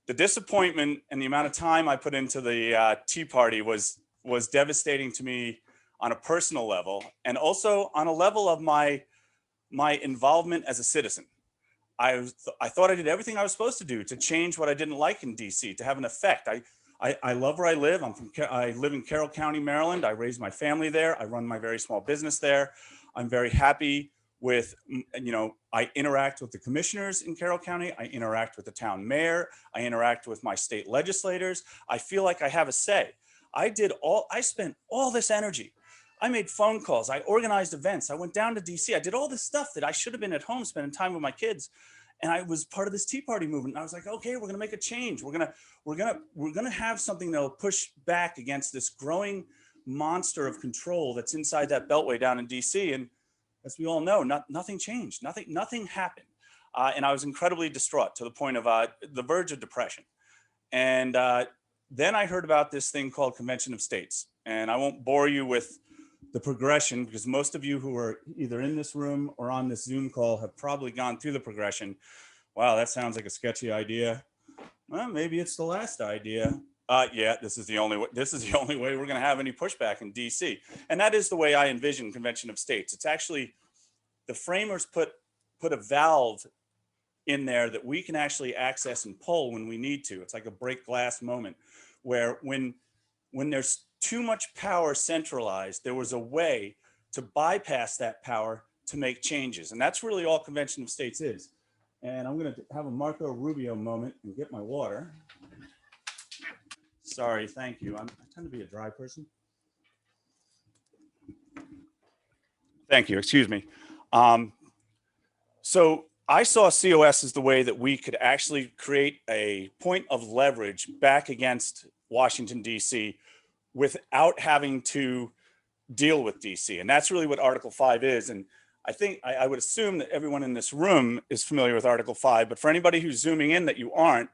the disappointment and the amount of time I put into the Tea Party was devastating to me on a personal level, and also on a level of my involvement as a citizen. I thought I did everything I was supposed to do to change what I didn't like in DC, to have an effect. I love where I live. I live in Carroll County, Maryland. I raised my family there. I run my very small business there. I'm very happy with, I interact with the commissioners in Carroll County. I interact with the town mayor. I interact with my state legislators. I feel like I have a say. I spent all this energy. I made phone calls. I organized events. I went down to DC. I did all this stuff that I should have been at home spending time with my kids. And I was part of this Tea Party movement. And I was like, okay, we're gonna make a change. We're gonna have something that'll push back against this growing monster of control that's inside that beltway down in DC. And as we all know, nothing changed. Nothing happened. And I was incredibly distraught to the point of the verge of depression. And then I heard about this thing called Convention of States. And I won't bore you with the progression, because most of you who are either in this room or on this Zoom call have probably gone through the progression. Wow, that sounds like a sketchy idea. Well, maybe it's the last idea. Yeah, this is the only way we're going to have any pushback in DC. And that is the way I envision Convention of States. It's actually, the framers put a valve in there that we can actually access and pull when we need to. It's like a break glass moment, where when there's too much power centralized, there was a way to bypass that power to make changes. And that's really all Convention of States is. And I'm going to have a Marco Rubio moment and get my water. Sorry, thank you. I tend to be a dry person. Thank you, excuse me. So I saw COS as the way that we could actually create a point of leverage back against Washington, D.C., without having to deal with DC. And that's really what Article 5 is. And I think I would assume that everyone in this room is familiar with Article 5, but for anybody who's zooming in that you aren't,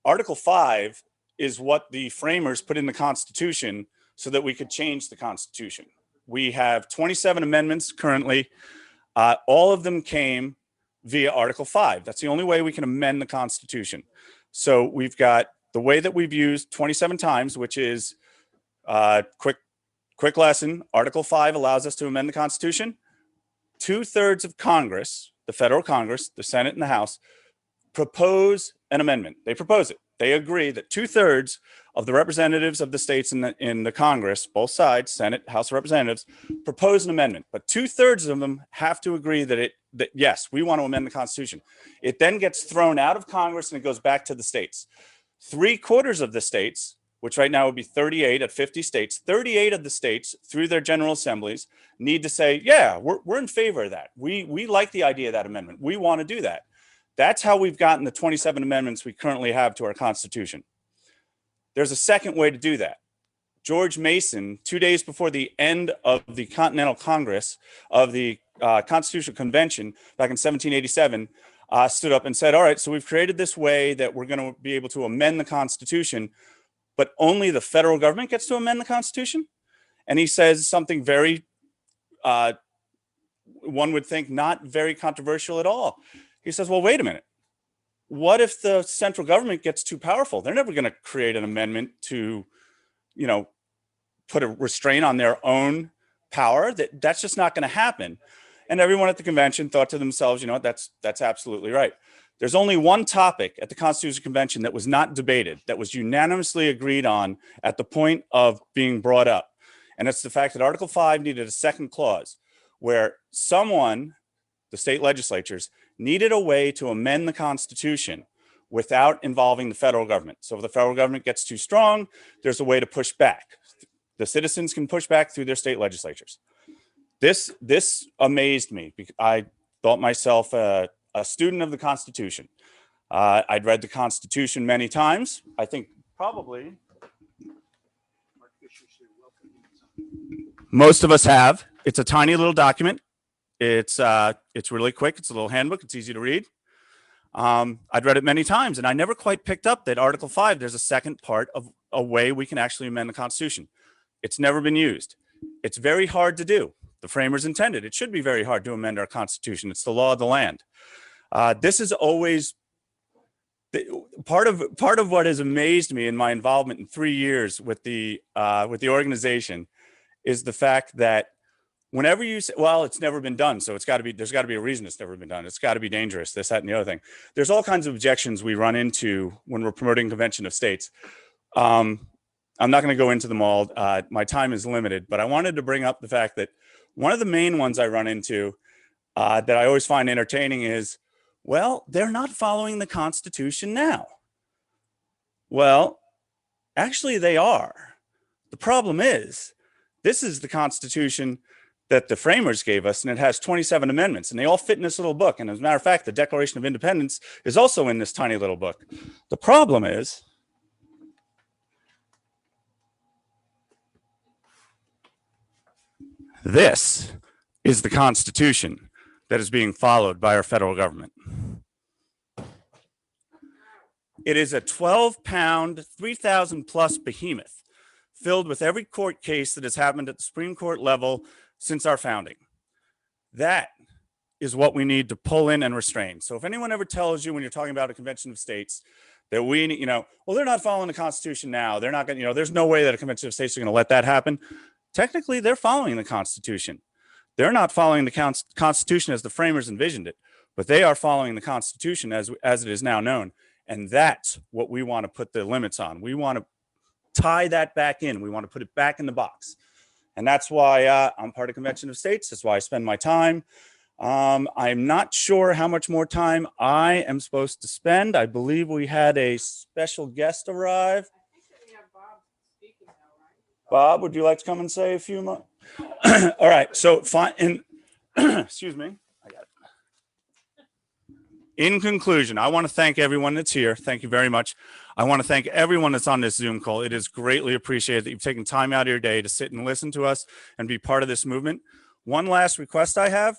Article 5 is what the framers put in the Constitution so that we could change the Constitution. We have 27 amendments currently. All of them came via Article 5. That's the only way we can amend the Constitution. So we've got the way that we've used 27 times, which is quick lesson. Article 5 allows us to amend the Constitution. 2/3 of Congress, the federal Congress, the Senate and the House, propose an amendment. They propose it. They agree that 2/3 of the representatives of the states in the Congress, both sides, Senate, House of Representatives, propose an amendment. But 2/3 of them have to agree that yes, we want to amend the Constitution. It then gets thrown out of Congress and it goes back to the states. 3/4 of the states, which right now would be 38 at 50 states, 38 of the states through their general assemblies need to say, yeah, we're in favor of that. We like the idea of that amendment. We want to do that. That's how we've gotten the 27 amendments we currently have to our Constitution. There's a second way to do that. George Mason, 2 days before the end of the Continental Congress of the Constitutional Convention back in 1787, stood up and said, all right, so we've created this way that we're going to be able to amend the Constitution, but only the federal government gets to amend the Constitution. And he says something very, one would think, not very controversial at all. He says, well, wait a minute. What if the central government gets too powerful? They're never going to create an amendment to, put a restraint on their own power. That's just not going to happen. And everyone at the convention thought to themselves, that's absolutely right. There's only one topic at the Constitutional Convention that was not debated, that was unanimously agreed on at the point of being brought up. And it's the fact that Article 5 needed a second clause where someone, the state legislatures, needed a way to amend the Constitution without involving the federal government. So if the federal government gets too strong, there's a way to push back. The citizens can push back through their state legislatures. This amazed me because I thought myself a student of the Constitution. I'd read the Constitution many times. I think probably most of us have. It's a tiny little document. It's really quick. It's a little handbook. It's easy to read. I'd read it many times, and I never quite picked up that Article 5, there's a second part of a way we can actually amend the Constitution. It's never been used. It's very hard to do. The framers intended it should be very hard to amend our Constitution. It's the law of the land. This has always Part of what has amazed me in my involvement in 3 years with the organization is the fact that whenever you say, well, it's never been done, so there's got to be a reason it's never been done. It's got to be dangerous, this, that, and the other thing. There's all kinds of objections we run into when we're promoting Convention of States. I'm not going to go into them all. My time is limited, but I wanted to bring up the fact that one of the main ones I run into that I always find entertaining is, well, they're not following the Constitution now. Well, actually they are. The problem is, this is the Constitution that the framers gave us, and it has 27 amendments, and they all fit in this little book. And as a matter of fact, the Declaration of Independence is also in this tiny little book. The problem is, this is the Constitution that is being followed by our federal government. It is a 12-pound, 3,000 plus behemoth filled with every court case that has happened at the Supreme Court level since our founding. That is what we need to pull in and restrain. So if anyone ever tells you when you're talking about a Convention of States that we, well, they're not following the Constitution now, they're not going to, there's no way that a Convention of States are going to let that happen. Technically, they're following the Constitution. They're not following the Constitution as the framers envisioned it, but they are following the Constitution as it is now known. And that's what we want to put the limits on. We want to tie that back in. We want to put it back in the box. And that's why I'm part of Convention of States. That's why I spend my time. I'm not sure how much more time I am supposed to spend. I believe we had a special guest arrive. Bob, would you like to come and say a few more? All right. So fine. Excuse me. I got it. In conclusion, I want to thank everyone that's here. Thank you very much. I want to thank everyone that's on this Zoom call. It is greatly appreciated that you've taken time out of your day to sit and listen to us and be part of this movement. One last request I have.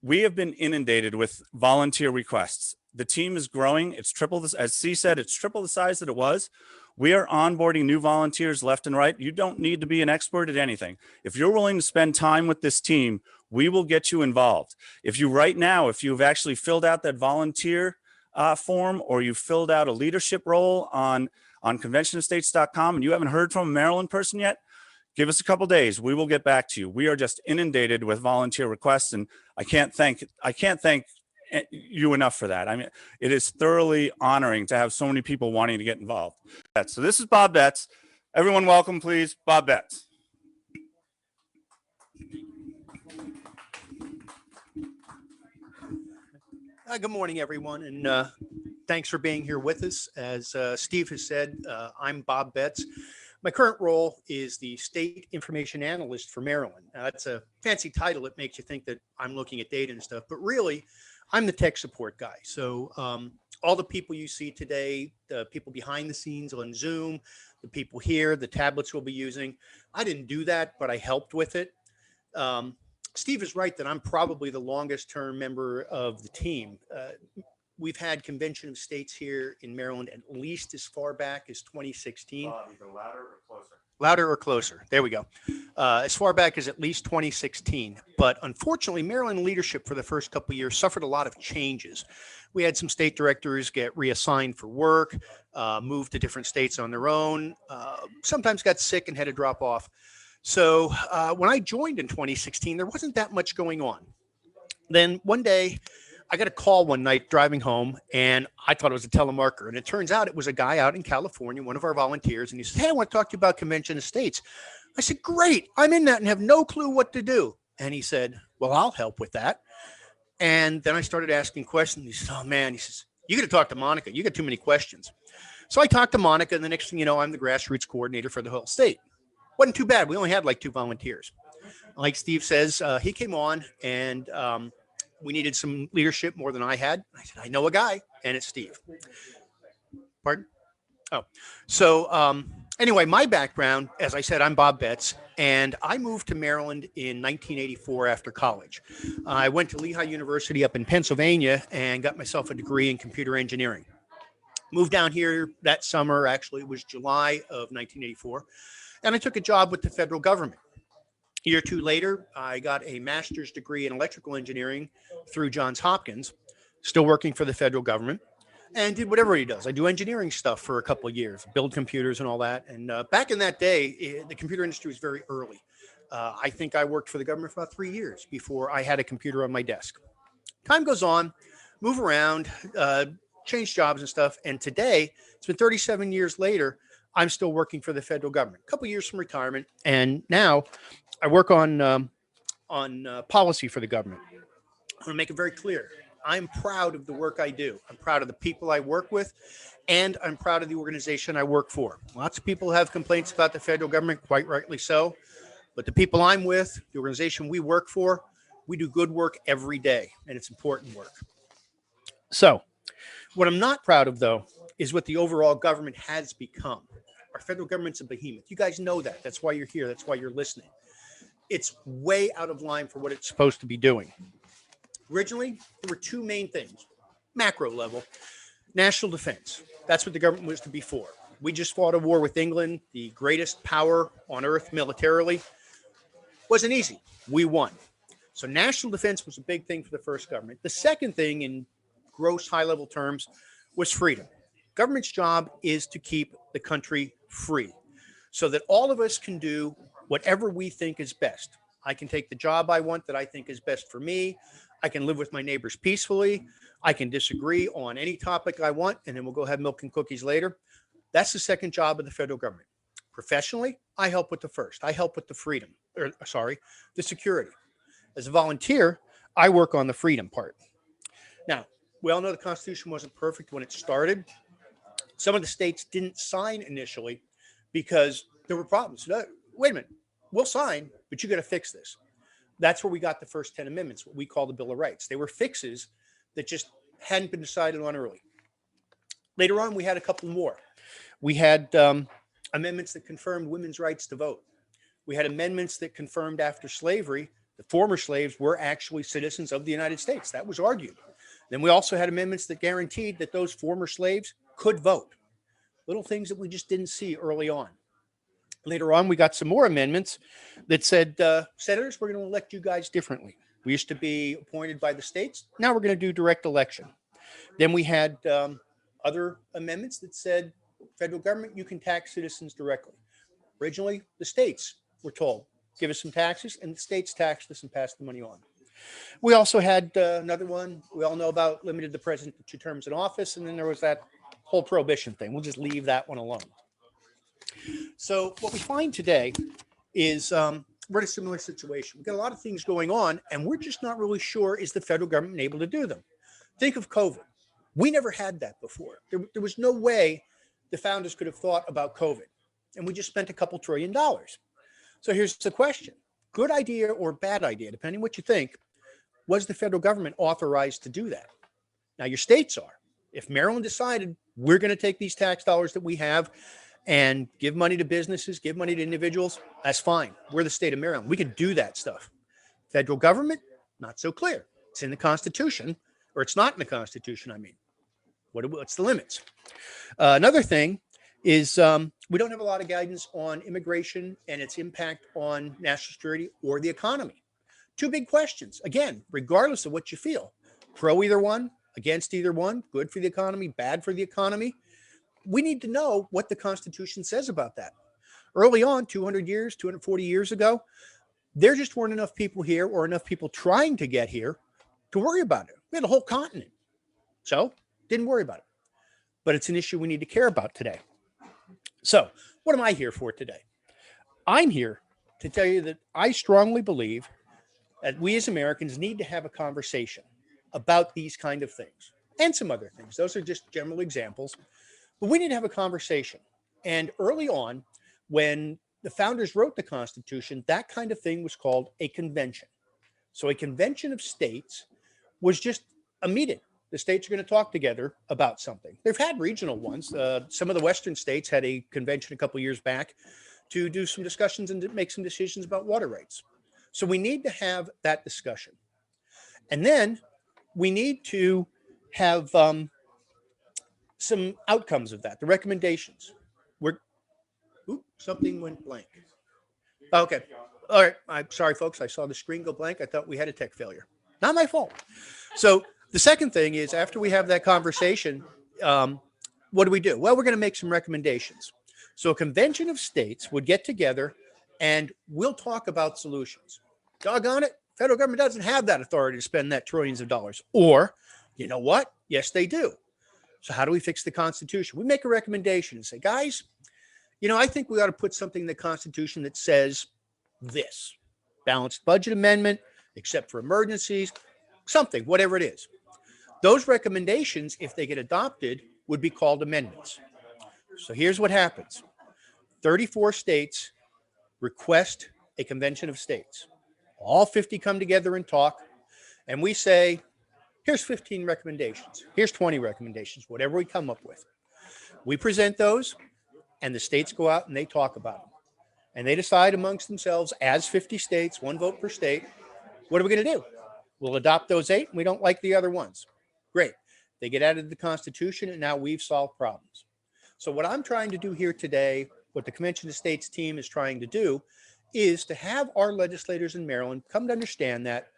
We have been inundated with volunteer requests. The team is growing. It's triple this, as C said, it's triple the size that it was. We are onboarding new volunteers left and right. You don't need to be an expert at anything. If you're willing to spend time with this team, we will get you involved. If you've actually filled out that volunteer form, or you filled out a leadership role on conventionofstates.com and you haven't heard from a Maryland person yet, give us a couple days. We will get back to you. We are just inundated with volunteer requests, and I can't thank you enough for that. I mean, it is thoroughly honoring to have so many people wanting to get involved. So this is Bob Betts. Everyone welcome, please, Bob Betts. Good morning, everyone, and thanks for being here with us. As Steve has said, I'm Bob Betts. My current role is the State Information Analyst for Maryland. Now, that's a fancy title. It makes you think that I'm looking at data and stuff, but really, I'm the tech support guy. So all the people you see today, the people behind the scenes on Zoom, the people here, the tablets we'll be using, I didn't do that, but I helped with it. Steve is right that I'm probably the longest term member of the team. We've had Convention of States here in Maryland at least as far back as 2016. Either louder or closer. Louder or closer. There we go. As far back as at least 2016. But unfortunately, Maryland leadership for the first couple of years suffered a lot of changes. We had some state directors get reassigned for work, moved to different states on their own, sometimes got sick and had to drop off. So when I joined in 2016, there wasn't that much going on. Then one day, I got a call one night driving home, and I thought it was a telemarketer. And it turns out it was a guy out in California, one of our volunteers. And he said, "Hey, I want to talk to you about Convention of States." I said, "Great. I'm in that and have no clue what to do." And he said, "Well, I'll help with that." And then I started asking questions. He said, "Oh, man," he says, "you got to talk to Monica. You got too many questions." So I talked to Monica, and the next thing you know, I'm the grassroots coordinator for the whole state. Wasn't too bad. We only had like 2 volunteers. Like Steve says, he came on, and we needed some leadership more than I had. I said, "I know a guy," and it's Steve. Pardon? Oh, so anyway, my background, as I said, I'm Bob Betts, and I moved to Maryland in 1984 after college. I went to Lehigh University up in Pennsylvania and got myself a degree in computer engineering. Moved down here that summer, actually, it was July of 1984, and I took a job with the federal government. A year or 2 later, I got a master's degree in electrical engineering through Johns Hopkins, still working for the federal government. and did what everybody does. I do engineering stuff for a couple of years, build computers and all that. And back in that day, the computer industry was very early. I think I worked for the government for about 3 years before I had a computer on my desk. Time goes on, move around, change jobs and stuff. And today, it's been 37 years later, I'm still working for the federal government. A couple of years from retirement, and now I work on policy for the government. I want to make it very clear. I'm proud of the work I do. I'm proud of the people I work with, and I'm proud of the organization I work for. Lots of people have complaints about the federal government, quite rightly so. But the people I'm with, the organization we work for, we do good work every day, and it's important work. So what I'm not proud of, though, is what the overall government has become. Our federal government's a behemoth. You guys know that. That's why you're here. That's why you're listening. It's way out of line for what it's supposed to be doing. Originally, there were two main things, macro level. National defense. That's what the government was to be for. We just fought a war with England, the greatest power on earth militarily. Wasn't easy. We won. So national defense was a big thing for the first government. The second thing, in gross high-level terms, was freedom. Government's job is to keep the country free so that all of us can do whatever we think is best. I can take the job I want that I think is best for me. I can live with my neighbors peacefully. I can disagree on any topic I want, and then we'll go have milk and cookies later. That's the second job of the federal government. Professionally, I help with the first. I help with the the security. As a volunteer, I work on the freedom part. Now, we all know the Constitution wasn't perfect when it started. Some of the states didn't sign initially because there were problems. Wait a minute, we'll sign, but you got to fix this. That's where we got the first 10 amendments, what we call the Bill of Rights. They were fixes that just hadn't been decided on early. Later on, we had a couple more. We had amendments that confirmed women's rights to vote. We had amendments that confirmed after slavery, the former slaves were actually citizens of the United States. That was argued. Then we also had amendments that guaranteed that those former slaves could vote. Little things that we just didn't see early on. Later on, we got some more amendments that said, senators, we're going to elect you guys differently. We used to be appointed by the states. Now we're going to do direct election. Then we had other amendments that said, federal government, you can tax citizens directly. Originally, the states were told, give us some taxes, and the states taxed us and passed the money on. We also had another one we all know about, limited the president to 2 terms in office, and then there was that whole prohibition thing. We'll just leave that one alone. So what we find today is we're in a similar situation. We've got a lot of things going on, and we're just not really sure, is the federal government able to do them? Think of COVID. We never had that before. There was no way the founders could have thought about COVID, and we just spent a couple $1 trillion. So here's the question. Good idea or bad idea, depending what you think, was the federal government authorized to do that? Now, your states are. If Maryland decided we're going to take these tax dollars that we have and give money to businesses, give money to individuals, that's fine. We're the state of Maryland. We can do that stuff. Federal government, not so clear. It's in the Constitution, or it's not in the Constitution, I mean. What's the limits? Another thing is we don't have a lot of guidance on immigration and its impact on national security or the economy. 2 big questions. Again, regardless of what you feel, pro either one, against either one, good for the economy, bad for the economy. We need to know what the Constitution says about that. Early on, 200 years, 240 years ago, there just weren't enough people here or enough people trying to get here to worry about it. We had a whole continent. So didn't worry about it. But it's an issue we need to care about today. So what am I here for today? I'm here to tell you that I strongly believe that we as Americans need to have a conversation about these kind of things and some other things. Those are just general examples. But we need to have a conversation. And early on, when the founders wrote the Constitution, that kind of thing was called a convention. So a convention of states was just a meeting. The states are going to talk together about something. They've had regional ones. Some of the Western states had a convention a couple of years back to do some discussions and to make some decisions about water rights. So we need to have that discussion. And then we need to have some outcomes of that, the recommendations. Something went blank. Okay. All right. I'm sorry, folks. I saw the screen go blank. I thought we had a tech failure. Not my fault. So the second thing is, after we have that conversation, what do? Well, we're going to make some recommendations. So a convention of states would get together and we'll talk about solutions. Doggone it, federal government doesn't have that authority to spend that trillions of dollars. Or, you know what? Yes, they do. So how do we fix the Constitution? We make a recommendation and say, guys, I think we ought to put something in the Constitution that says this: balanced budget amendment, except for emergencies, something, whatever it is. Those recommendations, if they get adopted, would be called amendments. So here's what happens. 34 states request a convention of states. All 50 come together and talk, and we say, here's 15 recommendations. Here's 20 recommendations, whatever we come up with. We present those, and the states go out and they talk about them. And they decide amongst themselves, as 50 states, one vote per state, what are we going to do? We'll adopt those 8, and we don't like the other ones. Great. They get added to the Constitution, and now we've solved problems. So what I'm trying to do here today, what the Convention of States team is trying to do, is to have our legislators in Maryland come to understand that,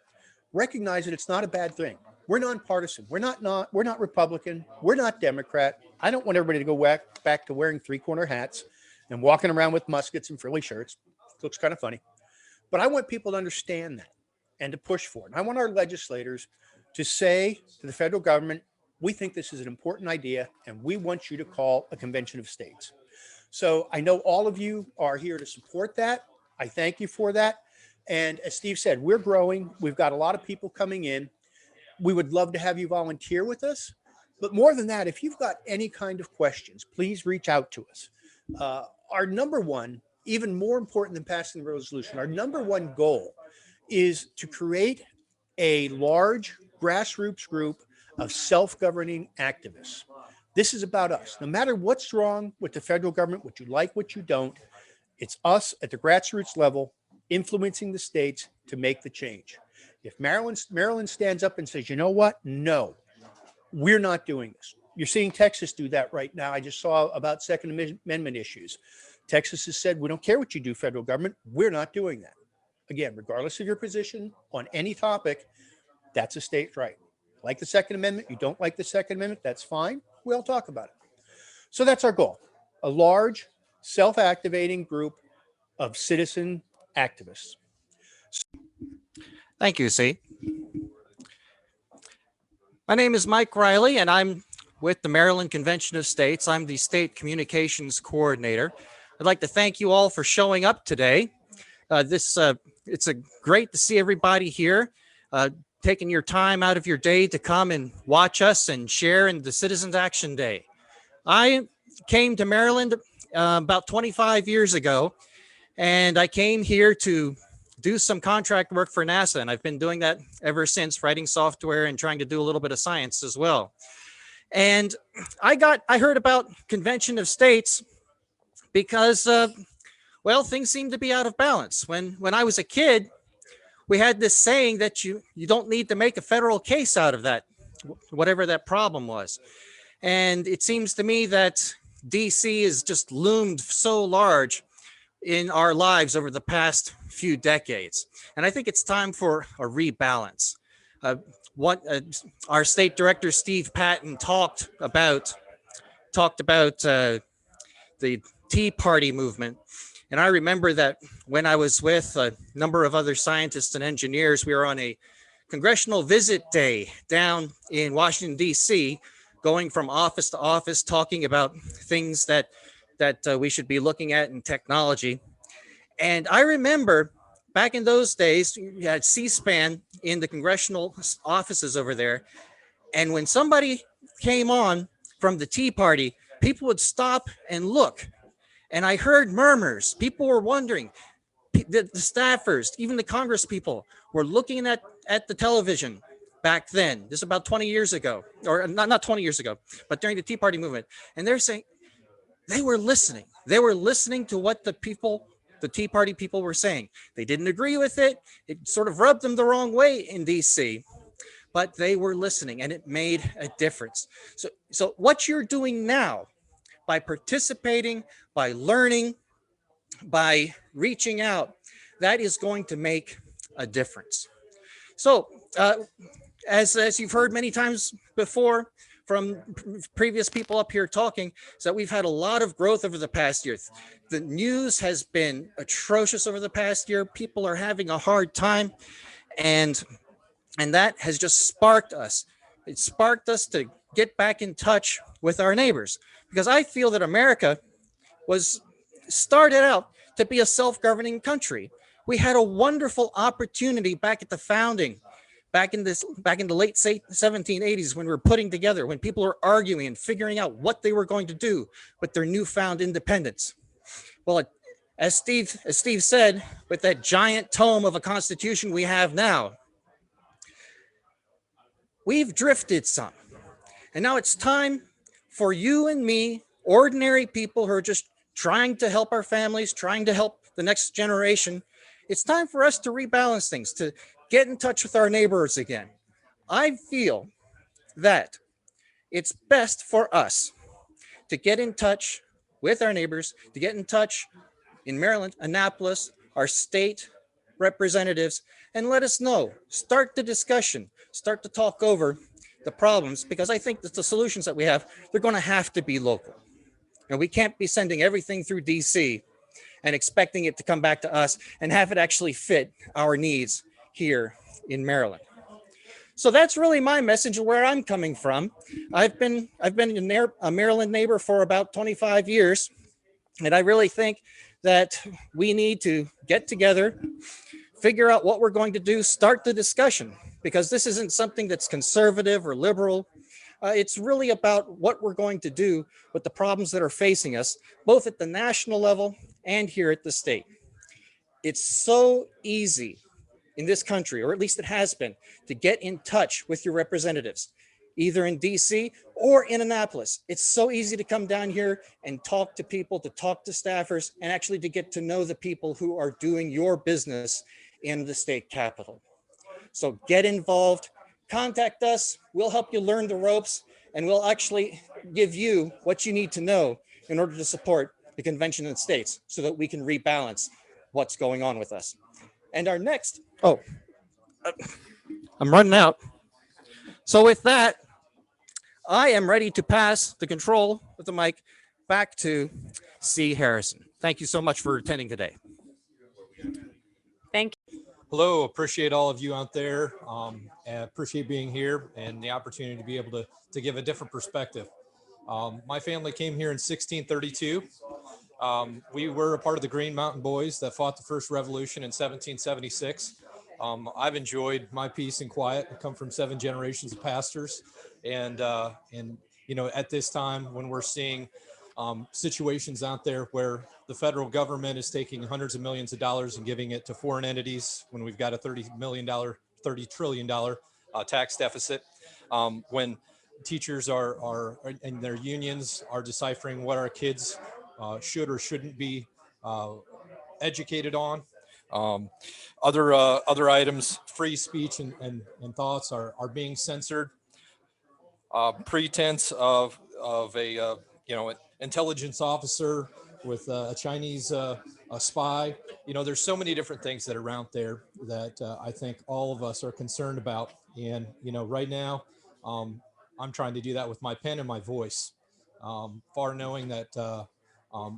recognize that it's not a bad thing. We're nonpartisan. We're not Republican. We're not Democrat. I don't want everybody to go back to wearing 3-corner hats and walking around with muskets and frilly shirts. It looks kind of funny. But I want people to understand that and to push for it. And I want our legislators to say to the federal government, we think this is an important idea, and we want you to call a convention of states. So I know all of you are here to support that. I thank you for that. And as Steve said, we're growing. We've got a lot of people coming in. We would love to have you volunteer with us. But more than that, if you've got any kind of questions, please reach out to us. Our number one, even more important than passing the resolution, our number one goal is to create a large grassroots group of self-governing activists. This is about us. No matter what's wrong with the federal government, what you like, what you don't, it's us at the grassroots level influencing the states to make the change. If Maryland stands up and says, you know what? No, we're not doing this. You're seeing Texas do that right now. I just saw about Second Amendment issues. Texas has said, we don't care what you do, federal government. We're not doing that. Again, regardless of your position on any topic, that's a state right. Like the Second Amendment, you don't like the Second Amendment, that's fine. We'll talk about it. So that's our goal, a large, self-activating group of citizen activists. Thank you, C. My name is Mike Riley, and I'm with the Maryland Convention of States. I'm the State Communications Coordinator. I'd like to thank you all for showing up today. It's great to see everybody here, taking your time out of your day to come and watch us and share in the Citizens Action Day. I came to Maryland about 25 years ago, and I came here to do some contract work for NASA, and I've been doing that ever since, writing software and trying to do a little bit of science as well. And I heard about Convention of States because, well, things seem to be out of balance. When I was a kid, we had this saying that you don't need to make a federal case out of that, whatever that problem was. And it seems to me that DC has just loomed so large in our lives over the past few decades. And I think it's time for a rebalance. Our state director, Steve Patton, talked about the Tea Party movement. And I remember that when I was with a number of other scientists and engineers, we were on a congressional visit day down in Washington, D.C., going from office to office, talking about things that we should be looking at in technology. And I remember back in those days, you had C-SPAN in the congressional offices over there. And when somebody came on from the Tea Party, people would stop and look. And I heard murmurs. People were wondering. The staffers, even the Congress people, were looking at the television back then. This is about 20 years ago, or not 20 years ago, but during the Tea Party movement. And they're saying they were listening. They were listening to what the Tea Party people were saying. They didn't agree with it. It sort of rubbed them the wrong way in DC, but they were listening, and it made a difference. So what you're doing now, by participating, by learning, by reaching out, that is going to make a difference. So as you've heard many times before, from previous people up here talking is that we've had a lot of growth over the past year. The news has been atrocious over the past year. People are having a hard time, and that has just sparked us. It sparked us to get back in touch with our neighbors, because I feel that America was started out to be a self-governing country. We had a wonderful opportunity back at the founding, back in the late 1780s, when we were putting together, when people were arguing and figuring out what they were going to do with their newfound independence. Well, as Steve said, with that giant tome of a constitution we have now, we've drifted some. And now it's time for you and me, ordinary people who are just trying to help our families, trying to help the next generation. It's time for us to rebalance things, to get in touch with our neighbors again. I feel that it's best for us to get in touch with our neighbors, to get in touch in Maryland, Annapolis, our state representatives, and let us know. Start the discussion, start to talk over the problems, because I think that the solutions that we have, they're going to have to be local. And we can't be sending everything through DC and expecting it to come back to us and have it actually fit our needs here in Maryland. So that's really my message of where I'm coming from. I've been a Maryland neighbor for about 25 years, and I really think that we need to get together, figure out what we're going to do, start the discussion, because this isn't something that's conservative or liberal. It's really about what we're going to do with the problems that are facing us, both at the national level and here at the state. It's so easy in this country, or at least it has been, to get in touch with your representatives, either in DC or in Annapolis. It's so easy to come down here and talk to people, to talk to staffers, and actually to get to know the people who are doing your business in the state capitol. So get involved, contact us, we'll help you learn the ropes, and we'll actually give you what you need to know in order to support the Convention of States so that we can rebalance what's going on with us. And our next, I'm running out. So with that, I am ready to pass the control of the mic back to C. Harrison. Thank you so much for attending today. Thank you. Hello, appreciate all of you out there. And appreciate being here and the opportunity to be able to give a different perspective. My family came here in 1632. We were a part of the Green Mountain Boys that fought the first revolution in 1776. I've enjoyed my peace and quiet. I come from 7 generations of pastors, and you know, at this time when we're seeing situations out there where the federal government is taking hundreds of millions of dollars and giving it to foreign entities, when we've got a $30 trillion tax deficit, when teachers are and their unions are deciphering what our kids should or shouldn't be educated on. Other items, free speech and thoughts are being censored. Pretense of a intelligence officer with a Chinese a spy. You know, there's so many different things that are out there that I think all of us are concerned about. And you know, right now, I'm trying to do that with my pen and my voice, far knowing that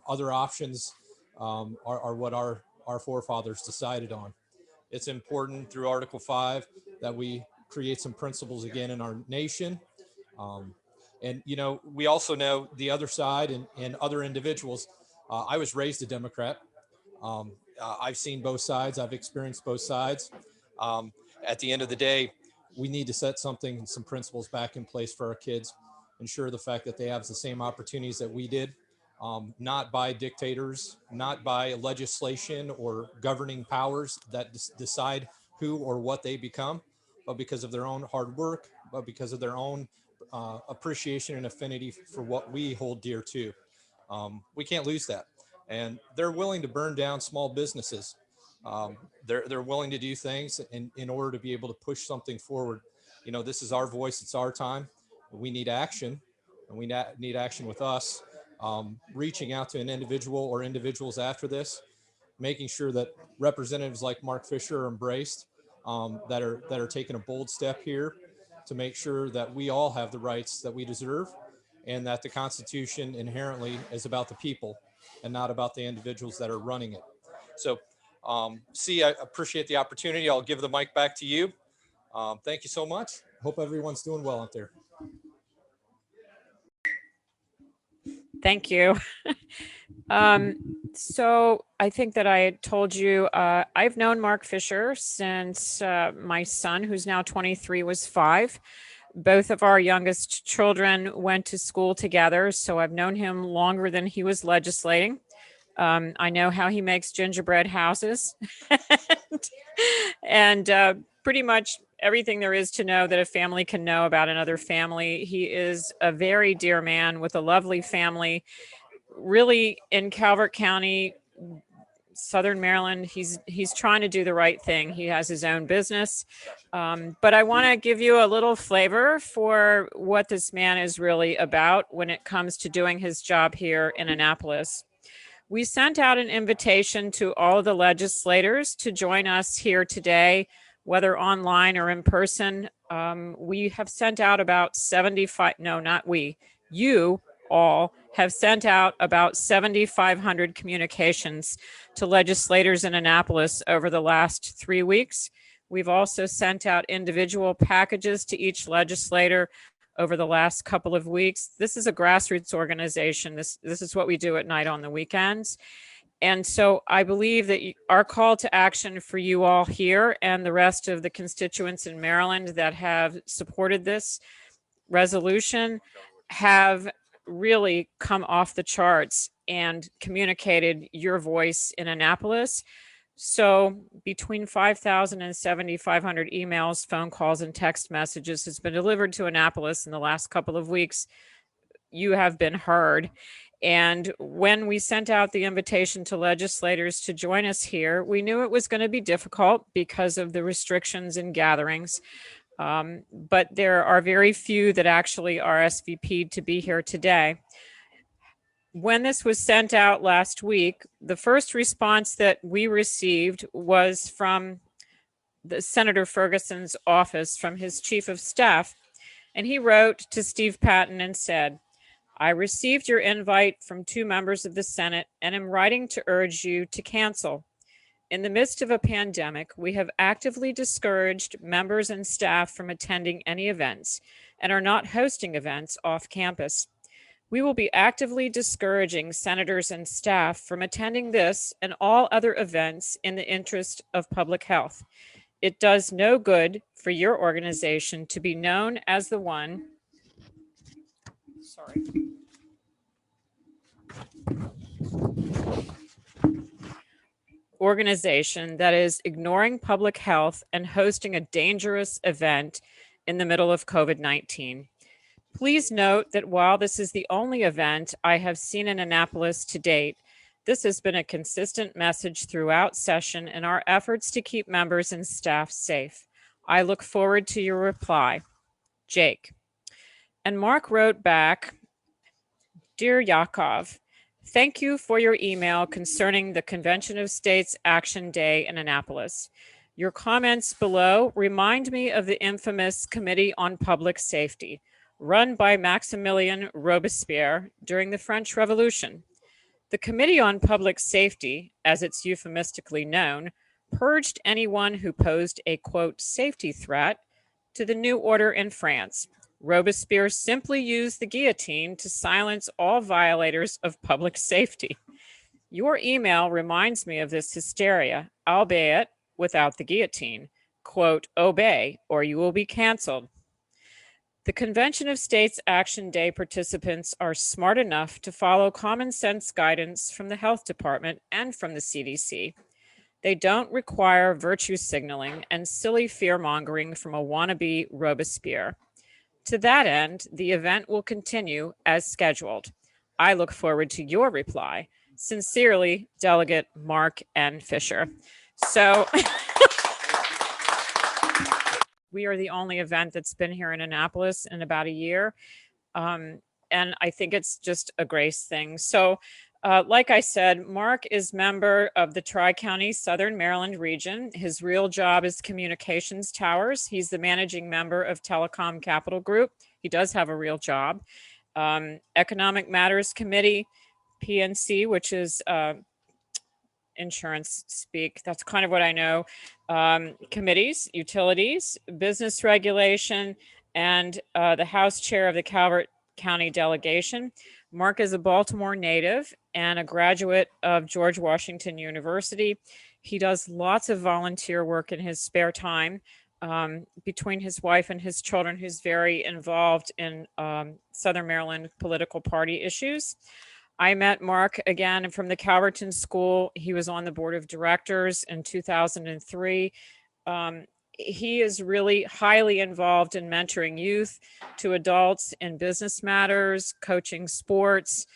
other options are what our forefathers decided on. It's important through Article 5 that we create some principles again in our nation. And, you know, we also know the other side and other individuals. I was raised a Democrat. I've seen both sides. I've experienced both sides. At the end of the day, we need to set some principles back in place for our kids, ensure the fact that they have the same opportunities that we did, not by dictators, not by legislation or governing powers that decide who or what they become, but because of their own hard work, but because of their own appreciation and affinity for what we hold dear to. We can't lose that. And they're willing to burn down small businesses. They're willing to do things in order to be able to push something forward. You know, this is our voice. It's our time. We need action, and we need action with us. Reaching out to an individual or individuals after this, making sure that representatives like Mark Fisher are embraced, that are taking a bold step here. to make sure that we all have the rights that we deserve, and that the Constitution inherently is about the people and not about the individuals that are running it. So, I appreciate the opportunity. I'll give the mic back to you. Thank you so much. Hope everyone's doing well out there. Thank you. So I think that I had told you, I've known Mark Fisher since my son, who's now 23, was 5. Both of our youngest children went to school together, so I've known him longer than he was legislating. I know how he makes gingerbread houses and pretty much everything there is to know that a family can know about another family. He is a very dear man with a lovely family, really in Calvert County, Southern Maryland. He's trying to do the right thing. He has his own business. But I want to give you a little flavor for what this man is really about when it comes to doing his job here in Annapolis. We sent out an invitation to all of the legislators to join us here today, whether online or in person. We have sent out about 75, no, not we, you all have sent out about 7,500 communications to legislators in Annapolis over the last 3 weeks. We've also sent out individual packages to each legislator over the last couple of weeks. This is a grassroots organization. This is what we do at night on the weekends. And so I believe that our call to action for you all here and the rest of the constituents in Maryland that have supported this resolution have really come off the charts and communicated your voice in Annapolis. So between 5,000 and 7,500 emails, phone calls, and text messages has been delivered to Annapolis in the last couple of weeks. You have been heard. And when we sent out the invitation to legislators to join us here, we knew it was going to be difficult because of the restrictions in gatherings. But there are very few that actually RSVP'd to be here today. When this was sent out last week, the first response that we received was from the Senator Ferguson's office, from his chief of staff. And he wrote to Steve Patton and said, "I received your invite from 2 members of the Senate and am writing to urge you to cancel. In the midst of a pandemic, we have actively discouraged members and staff from attending any events and are not hosting events off campus. We will be actively discouraging senators and staff from attending this and all other events in the interest of public health. It does no good for your organization to be known as the one organization that is ignoring public health and hosting a dangerous event in the middle of COVID-19. Please note that while this is the only event I have seen in Annapolis to date, this has been a consistent message throughout session in our efforts to keep members and staff safe. I look forward to your reply. Jake." And Mark wrote back, "Dear Yakov, thank you for your email concerning the Convention of States Action Day in Annapolis. Your comments below remind me of the infamous Committee on Public Safety, run by Maximilien Robespierre during the French Revolution. The Committee on Public Safety, as it's euphemistically known, purged anyone who posed a, quote, safety threat to the new order in France. Robespierre simply used the guillotine to silence all violators of public safety. Your email reminds me of this hysteria, albeit without the guillotine. Quote, obey or you will be canceled. The Convention of States Action Day participants are smart enough to follow common sense guidance from the Health Department and from the CDC. They don't require virtue signaling and silly fear-mongering from a wannabe Robespierre. To that end, the event will continue as scheduled. I look forward to your reply. Sincerely, Delegate Mark N. Fisher." So we are the only event that's been here in Annapolis in about a year. And I think it's just a grace thing. So Like I said, Mark is member of the Tri-County Southern Maryland region. His real job is communications towers. He's the managing member of Telecom Capital Group. He does have a real job. Economic Matters Committee, PNC, which is insurance speak. That's kind of what I know. Committees, utilities, business regulation, and the House chair of the Calvert County delegation. Mark is a Baltimore native and a graduate of George Washington University. He does lots of volunteer work in his spare time. Between his wife and his children, who's very involved in Southern Maryland political party issues. I met Mark again from the Calverton School. He was on the board of directors in 2003. He is really highly involved in mentoring youth to adults in business matters, coaching sports,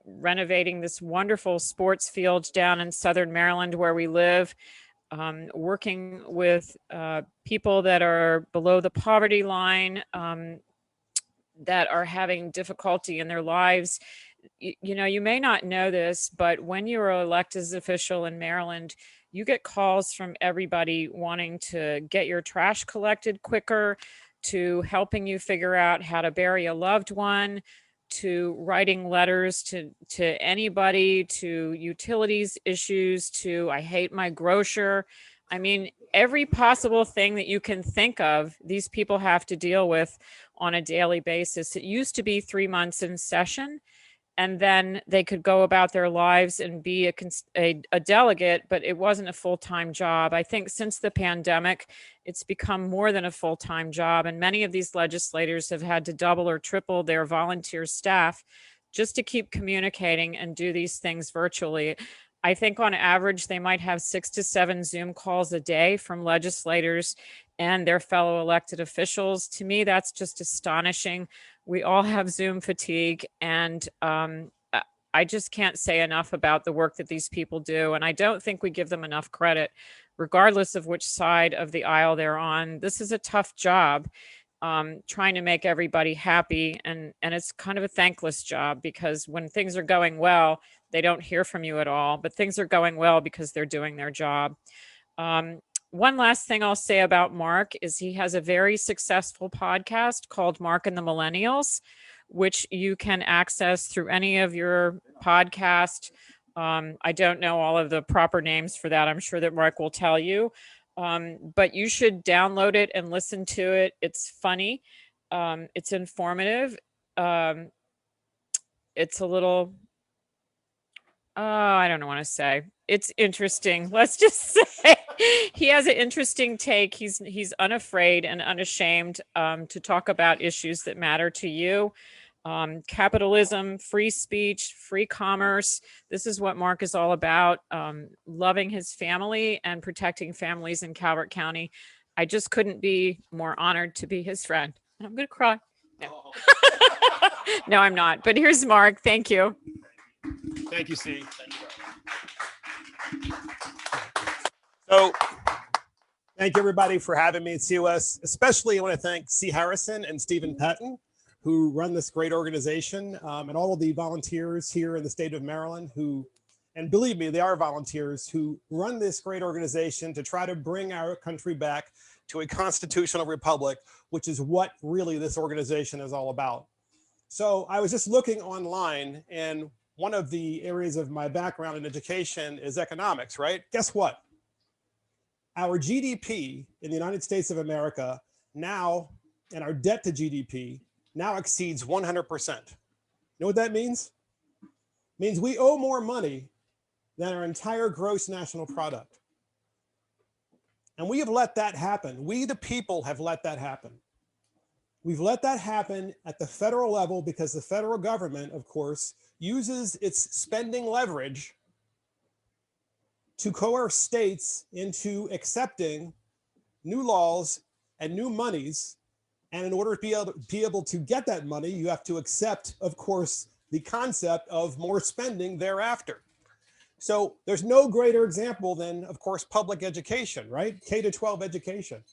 renovating this wonderful sports field down in Southern Maryland where we live, working with people that are below the poverty line, that are having difficulty in their lives. You know, you may not know this, but when you're an elected official in Maryland, you get calls from everybody wanting to get your trash collected quicker, to helping you figure out how to bury a loved one, to writing letters to anybody, to utilities issues, to I hate my grocer. I mean, every possible thing that you can think of, these people have to deal with on a daily basis. It used to be 3 months in session, and then they could go about their lives and be a delegate, but it wasn't a full-time job. I think since the pandemic, it's become more than a full-time job, and many of these legislators have had to double or triple their volunteer staff just to keep communicating and do these things virtually. I think on average, they might have 6 to 7 Zoom calls a day from legislators and their fellow elected officials. To me, that's just astonishing. We all have Zoom fatigue, and I just can't say enough about the work that these people do. And I don't think we give them enough credit, regardless of which side of the aisle they're on. This is a tough job, trying to make everybody happy. And it's kind of a thankless job, because when things are going well, they don't hear from you at all, but things are going well because they're doing their job. One last thing I'll say about Mark is he has a very successful podcast called Mark and the Millennials, which you can access through any of your podcast. I don't know all of the proper names for that. I'm sure that Mark will tell you, but you should download it and listen to it. It's funny. It's informative. It's a little, I don't want to say. It's interesting. Let's just say he has an interesting take. He's unafraid and unashamed to talk about issues that matter to you. Capitalism, free speech, free commerce. This is what Mark is all about. Loving his family and protecting families in Calvert County. I just couldn't be more honored to be his friend. And I'm going to cry. No. No, I'm not. But here's Mark. Thank you. Thank you, C. So, thank you everybody for having me at COS. Especially I want to thank C. Harrison and Stephen Patton, who run this great organization, and all of the volunteers here in the state of Maryland who, and believe me, they are volunteers who run this great organization to try to bring our country back to a constitutional republic, which is what really this organization is all about. So I was just looking online, and one of the areas of my background in education is economics, right? Guess what? Our GDP in the United States of America now, and our debt to GDP now exceeds 100%. You know what that means? It means we owe more money than our entire gross national product. And we have let that happen. We, the people, have let that happen. We've let that happen at the federal level because the federal government, of course, uses its spending leverage to coerce states into accepting new laws and new monies. And in order to be able to get that money, you have to accept, of course, the concept of more spending thereafter. So there's no greater example than, of course, public education, right? K-12 education.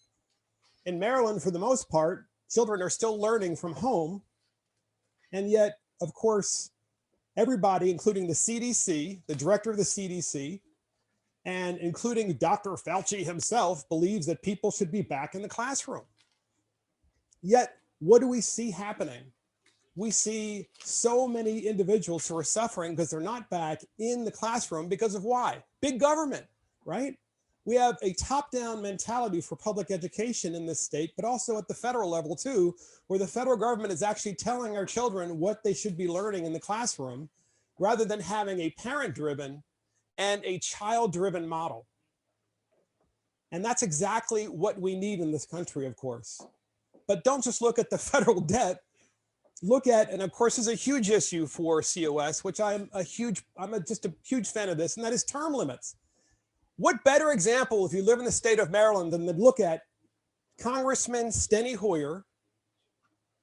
In Maryland, for the most part, children are still learning from home. And yet, of course, everybody, including the CDC, the director of the CDC, and including Dr. Fauci himself, believes that people should be back in the classroom. Yet, what do we see happening? We see so many individuals who are suffering because they're not back in the classroom because of why? Big government, right? We have a top-down mentality for public education in this state, but also at the federal level too, where the federal government is actually telling our children what they should be learning in the classroom, rather than having a parent-driven and a child-driven model. And that's exactly what we need in this country, of course. But don't just look at the federal debt. Look at, and of course, is a huge issue for COS, which I'm just a huge fan of this, and that is term limits. What better example, if you live in the state of Maryland, than to look at Congressman Steny Hoyer?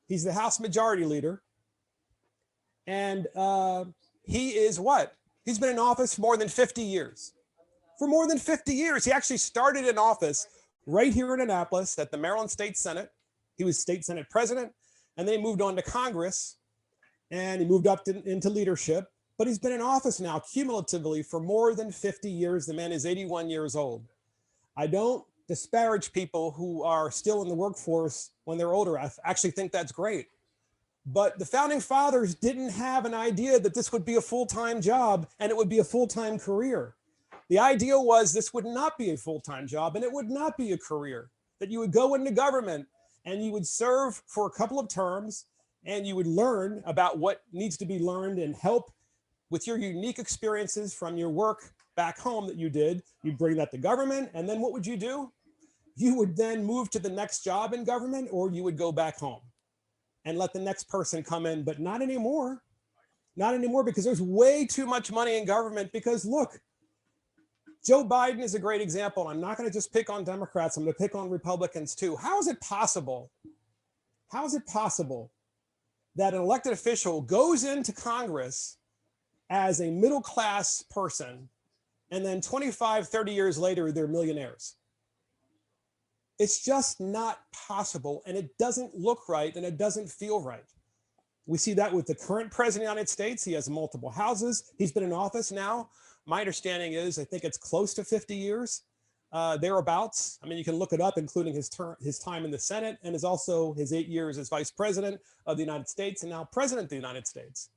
He's the House Majority Leader. And he is what? He's been in office for more than 50 years. For more than 50 years. He actually started in office right here in Annapolis at the Maryland State Senate. He was State Senate President, and then he moved on to Congress, and he moved up into leadership. But he's been in office now cumulatively for more than 50 years. The man is 81 years old. I don't disparage people who are still in the workforce when they're older. I actually think that's great. But the founding fathers didn't have an idea that this would be a full-time job and it would be a full-time career. The idea was this would not be a full-time job and it would not be a career, that you would go into government and you would serve for a couple of terms and you would learn about what needs to be learned and help with your unique experiences from your work back home that you did. You'd bring that to government, and then what would you do? You would then move to the next job in government, or you would go back home and let the next person come in, but not anymore. Not anymore, because there's way too much money in government. Because look, Joe Biden is a great example. I'm not going to just pick on Democrats. I'm going to pick on Republicans too. How is it possible? How is it possible that an elected official goes into Congress as a middle-class person, and then 25, 30 years later, they're millionaires? It's just not possible, and it doesn't look right, and it doesn't feel right. We see that with the current president of the United States. He has multiple houses. He's been in office now. My understanding is, I think it's close to 50 years, thereabouts. I mean, you can look it up, including his time in the Senate, and is also his 8 years as vice president of the United States and now president of the United States.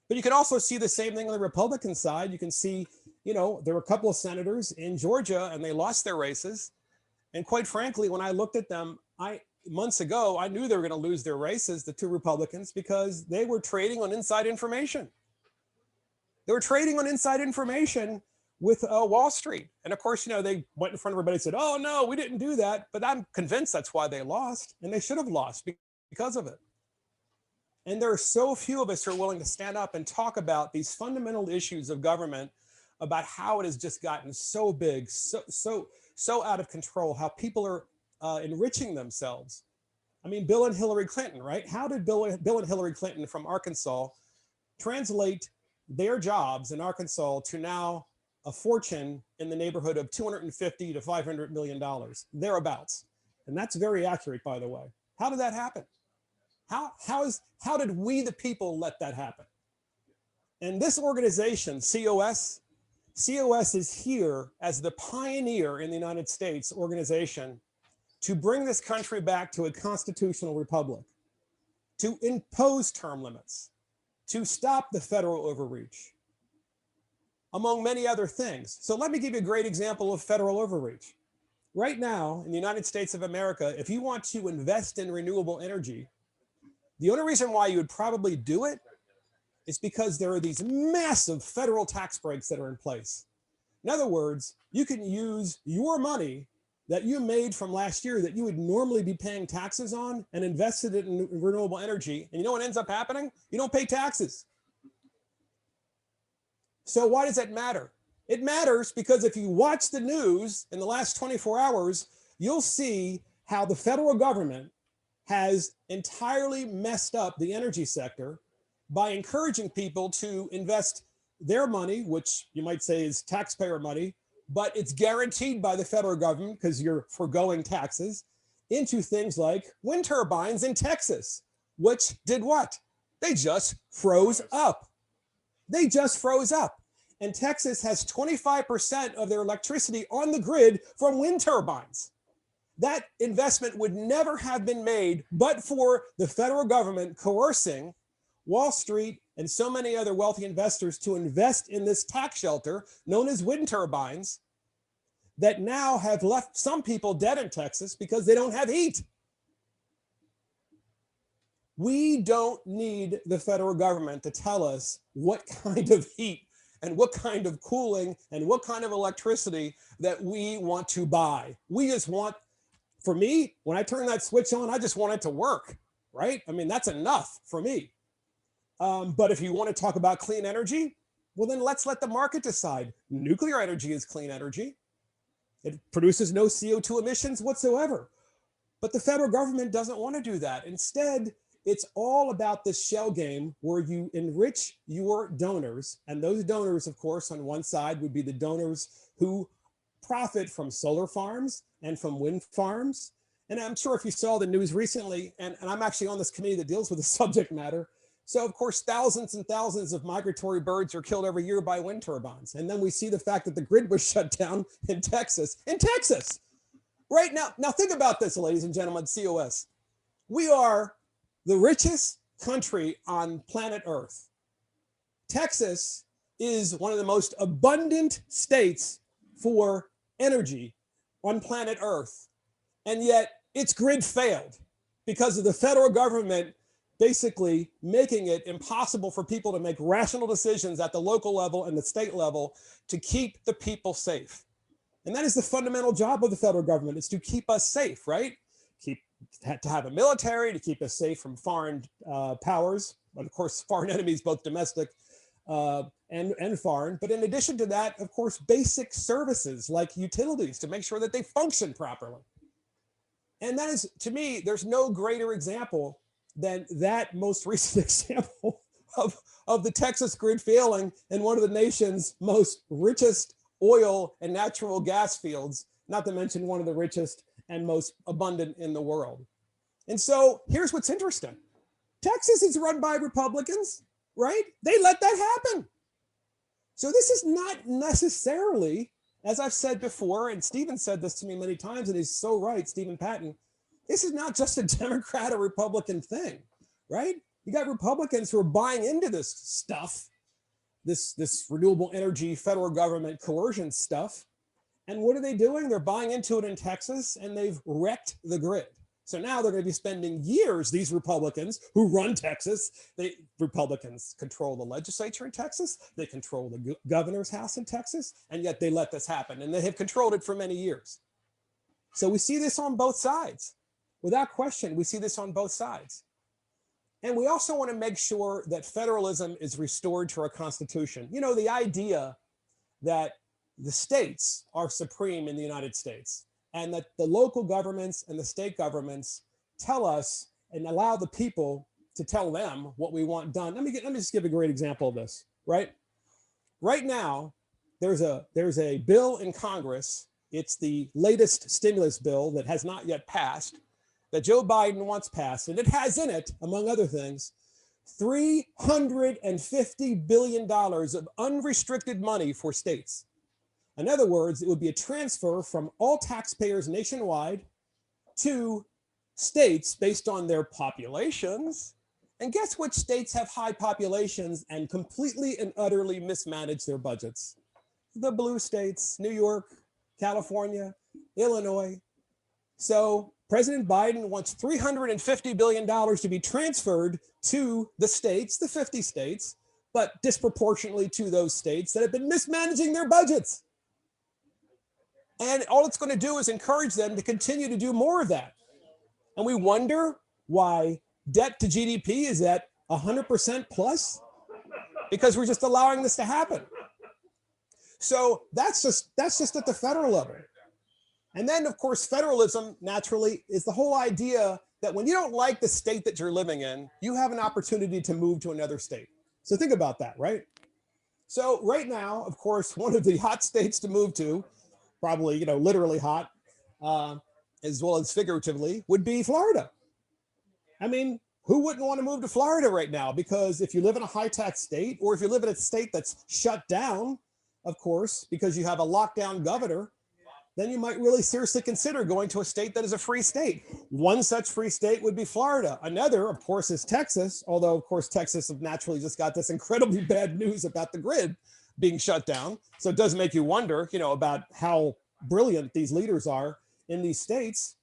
But you can also see the same thing on the Republican side. You can see, you know, there were a couple of senators in Georgia and they lost their races. And quite frankly, when I looked at them, months ago, I knew they were going to lose their races, the two Republicans, because they were trading on inside information. They were trading on inside information with Wall Street. And of course, you know, they went in front of everybody and said, oh, no, we didn't do that. But I'm convinced that's why they lost. And they should have lost because of it. And there are so few of us who are willing to stand up and talk about these fundamental issues of government, about how it has just gotten so big, so out of control, how people are enriching themselves. I mean, Bill and Hillary Clinton, right? How did Bill and Hillary Clinton from Arkansas translate their jobs in Arkansas to now a fortune in the neighborhood of $250 to $500 million, thereabouts? And that's very accurate, by the way. How did that happen? How did we, the people, let that happen? And this organization, COS is here as the pioneer in the United States organization to bring this country back to a constitutional republic, to impose term limits, to stop the federal overreach, among many other things. So let me give you a great example of federal overreach. Right now, in the United States of America, if you want to invest in renewable energy, the only reason why you would probably do it is because there are these massive federal tax breaks that are in place. In other words, you can use your money that you made from last year that you would normally be paying taxes on and invested it in renewable energy. And you know what ends up happening? You don't pay taxes. So why does that matter? It matters because if you watch the news in the last 24 hours, you'll see how the federal government has entirely messed up the energy sector by encouraging people to invest their money, which you might say is taxpayer money, but it's guaranteed by the federal government because you're foregoing taxes, into things like wind turbines in Texas, which did what? They just froze up. They just froze up. And Texas has 25% of their electricity on the grid from wind turbines. That investment would never have been made but for the federal government coercing Wall Street and so many other wealthy investors to invest in this tax shelter known as wind turbines that now have left some people dead in Texas because they don't have heat. We don't need the federal government to tell us what kind of heat and what kind of cooling and what kind of electricity that we want to buy. We just want, for me, when I turn that switch on, I just want it to work, right? I mean, that's enough for me. But if you want to talk about clean energy, well, then let's let the market decide. Nuclear energy is clean energy. It produces no CO2 emissions whatsoever. But the federal government doesn't want to do that. Instead, it's all about this shell game where you enrich your donors. And those donors, of course, on one side would be the donors who profit from solar farms and from wind farms. And I'm sure if you saw the news recently, and I'm actually on this committee that deals with the subject matter. So of course, thousands and thousands of migratory birds are killed every year by wind turbines. And then we see the fact that the grid was shut down in Texas, right now. Now think about this, ladies and gentlemen, COS. We are the richest country on planet Earth. Texas is one of the most abundant states for energy on planet Earth. And yet its grid failed because of the federal government basically making it impossible for people to make rational decisions at the local level and the state level to keep the people safe. And that is the fundamental job of the federal government, is to keep us safe, right? To have a military to keep us safe from foreign powers, but of course, foreign enemies, both domestic and foreign. But in addition to that, of course, basic services like utilities to make sure that they function properly. And that is, to me, there's no greater example than that most recent example of the Texas grid failing in one of the nation's most richest oil and natural gas fields, not to mention one of the richest and most abundant in the world. And so here's what's interesting. Texas is run by Republicans, right? They let that happen. So this is not necessarily, as I've said before, and Stephen said this to me many times, and he's so right, Stephen Patton, this is not just a Democrat or Republican thing, right? You got Republicans who are buying into this stuff, this renewable energy, federal government coercion stuff. And what are they doing? They're buying into it in Texas, and they've wrecked the grid. So now they're going to be spending years, these Republicans who run Texas, Republicans control the legislature in Texas, they control the governor's house in Texas, and yet they let this happen. And they have controlled it for many years. So we see this on both sides. Without question, we see this on both sides. And we also want to make sure that federalism is restored to our Constitution. You know, the idea that the states are supreme in the United States and that the local governments and the state governments tell us and allow the people to tell them what we want done. Let me just give a great example of this, right? Right now, there's a bill in Congress. It's the latest stimulus bill that has not yet passed, that Joe Biden wants passed, and it has in it, among other things, $350 billion of unrestricted money for states. In other words, it would be a transfer from all taxpayers nationwide to states based on their populations. And guess which states have high populations and completely and utterly mismanage their budgets? The blue states, New York, California, Illinois. So President Biden wants $350 billion to be transferred to the states, the 50 states, but disproportionately to those states that have been mismanaging their budgets. And all it's going to do is encourage them to continue to do more of that. And we wonder why debt to GDP is at 100% plus, because we're just allowing this to happen. So that's just at the federal level. And then, of course, federalism naturally is the whole idea that when you don't like the state that you're living in, you have an opportunity to move to another state. So think about that, right? So right now, of course, one of the hot states to move to, probably, you know, literally hot, as well as figuratively, would be Florida. I mean, who wouldn't want to move to Florida right now? Because if you live in a high tax state, or if you live in a state that's shut down, of course, because you have a lockdown governor, then you might really seriously consider going to a state that is a free state. One such free state would be Florida. Another, of course, is Texas, although, of course, Texas have naturally just got this incredibly bad news about the grid being shut down. So it does make you wonder, about how brilliant these leaders are in these states.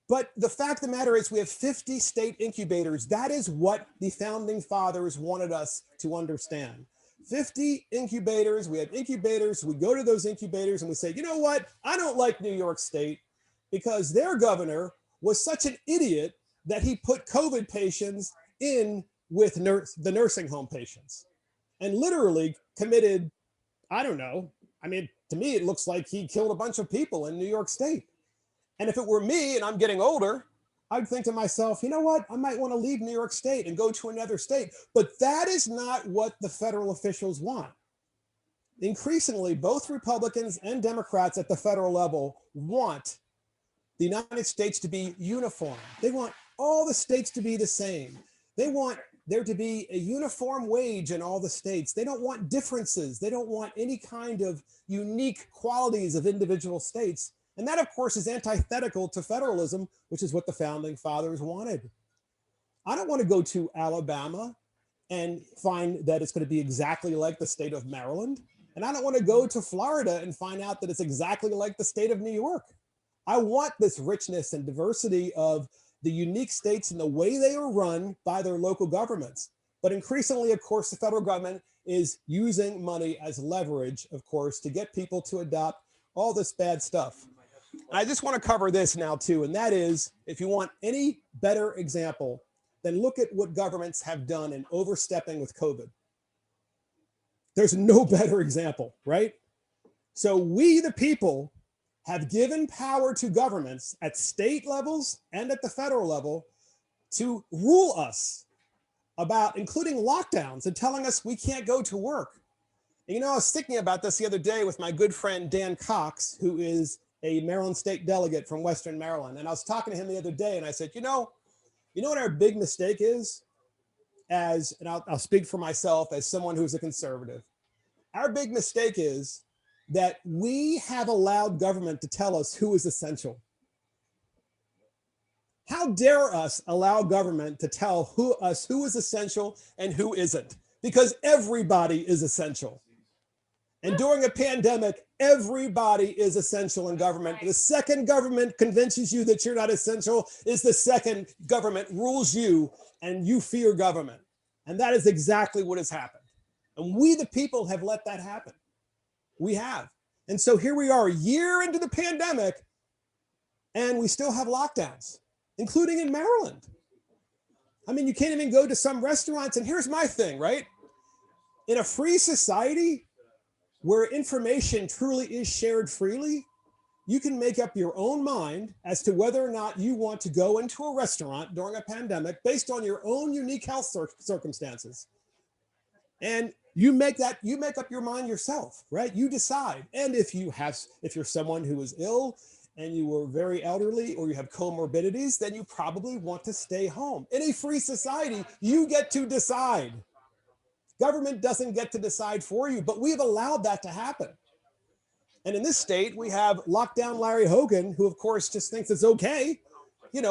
But the fact of the matter is we have 50 state incubators. That is what the founding fathers wanted us to understand. 50 incubators. We have incubators. We go to those incubators and we say, you know what? I don't like New York State because their governor was such an idiot that he put COVID patients in with the nursing home patients and literally committed, I don't know. I mean, to me, it looks like he killed a bunch of people in New York State. And if it were me and I'm getting older, I'd think to myself, you know what? I might want to leave New York State and go to another state. But that is not what the federal officials want. Increasingly, both Republicans and Democrats at the federal level want the United States to be uniform. They want all the states to be the same. They want there to be a uniform wage in all the states. They don't want differences. They don't want any kind of unique qualities of individual states. And that, of course, is antithetical to federalism, which is what the founding fathers wanted. I don't want to go to Alabama and find that it's going to be exactly like the state of Maryland. And I don't want to go to Florida and find out that it's exactly like the state of New York. I want this richness and diversity of the unique states and the way they are run by their local governments. But increasingly, of course, the federal government is using money as leverage, of course, to get people to adopt all this bad stuff. And I just want to cover this now too, and that is, if you want any better example, then look at what governments have done in overstepping with COVID. There's no better example, right? So we, the people, have given power to governments at state levels and at the federal level to rule us about, including lockdowns, and telling us we can't go to work. And, I was thinking about this the other day with my good friend Dan Cox, who is a Maryland state delegate from Western Maryland. And I was talking to him the other day and I said, you know what our big mistake is? And I'll speak for myself as someone who's a conservative. Our big mistake is that we have allowed government to tell us who is essential. How dare us allow government to tell us who is essential and who isn't? Because everybody is essential. And during a pandemic, everybody is essential in government. The second government convinces you that you're not essential is the second government rules you and you fear government. And that is exactly what has happened. And we, the people, have let that happen. We have. And so here we are a year into the pandemic and we still have lockdowns, including in Maryland. I mean, you can't even go to some restaurants. And here's my thing, right? In a free society, where information truly is shared freely, you can make up your own mind as to whether or not you want to go into a restaurant during a pandemic based on your own unique health circumstances. And you make up your mind yourself, right? You decide. And if you're someone who is ill and you are very elderly or you have comorbidities, then you probably want to stay home. In a free society, you get to decide. Government doesn't get to decide for you, but we've allowed that to happen. And in this state, we have lockdown Larry Hogan, who of course just thinks it's okay. And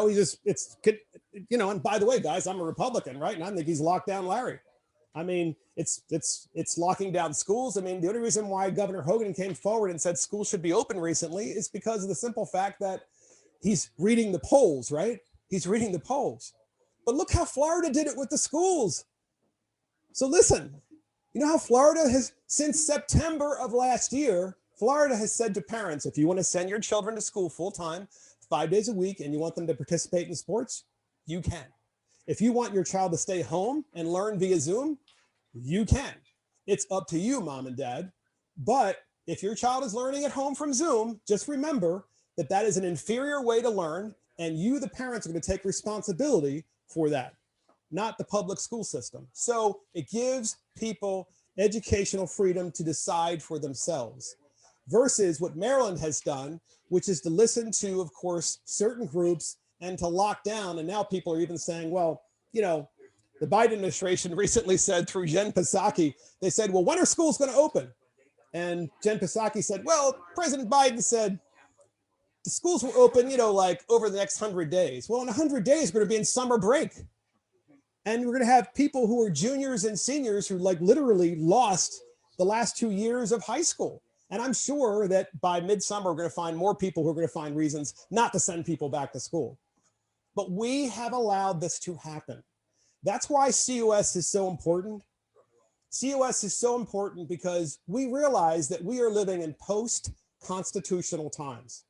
by the way, guys, I'm a Republican, right? And I think he's lockdown Larry. I mean, it's locking down schools. I mean, the only reason why Governor Hogan came forward and said schools should be open recently is because of the simple fact that he's reading the polls, right? He's reading the polls. But look how Florida did it with the schools. So listen, you know how Florida has, since September of last year, Florida has said to parents, if you want to send your children to school full time, 5 days a week, and you want them to participate in sports, you can. If you want your child to stay home and learn via Zoom, you can. It's up to you, mom and dad. But if your child is learning at home from Zoom, just remember that that is an inferior way to learn, and you, the parents, are going to take responsibility for that, not the public school system. So it gives people educational freedom to decide for themselves versus what Maryland has done, which is to listen to, of course, certain groups and to lock down. And now people are even saying, well, you know, the Biden administration recently said through Jen Psaki, they said, well, when are schools going to open? And Jen Psaki said, well, President Biden said the schools will open, you know, like over the next 100 days. Well, in 100 days, we're going to be in summer break. And we're going to have people who are juniors and seniors who like literally lost the last 2 years of high school. And I'm sure that by midsummer, we're going to find more people who are going to find reasons not to send people back to school. But we have allowed this to happen. That's why COS is so important. COS is so important because we realize that we are living in post-constitutional times.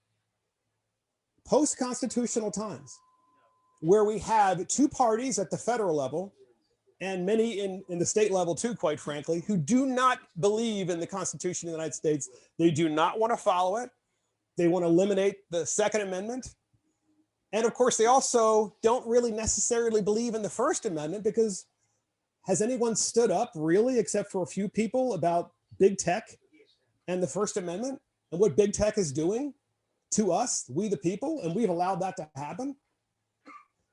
Post-constitutional times, where we have two parties at the federal level and many in the state level too, quite frankly, who do not believe in the Constitution of the United States. They do not want to follow it. They want to eliminate the Second Amendment. And of course, they also don't really necessarily believe in the First Amendment, because has anyone stood up really, except for a few people, about big tech and the First Amendment and what big tech is doing to us, we the people, and we've allowed that to happen?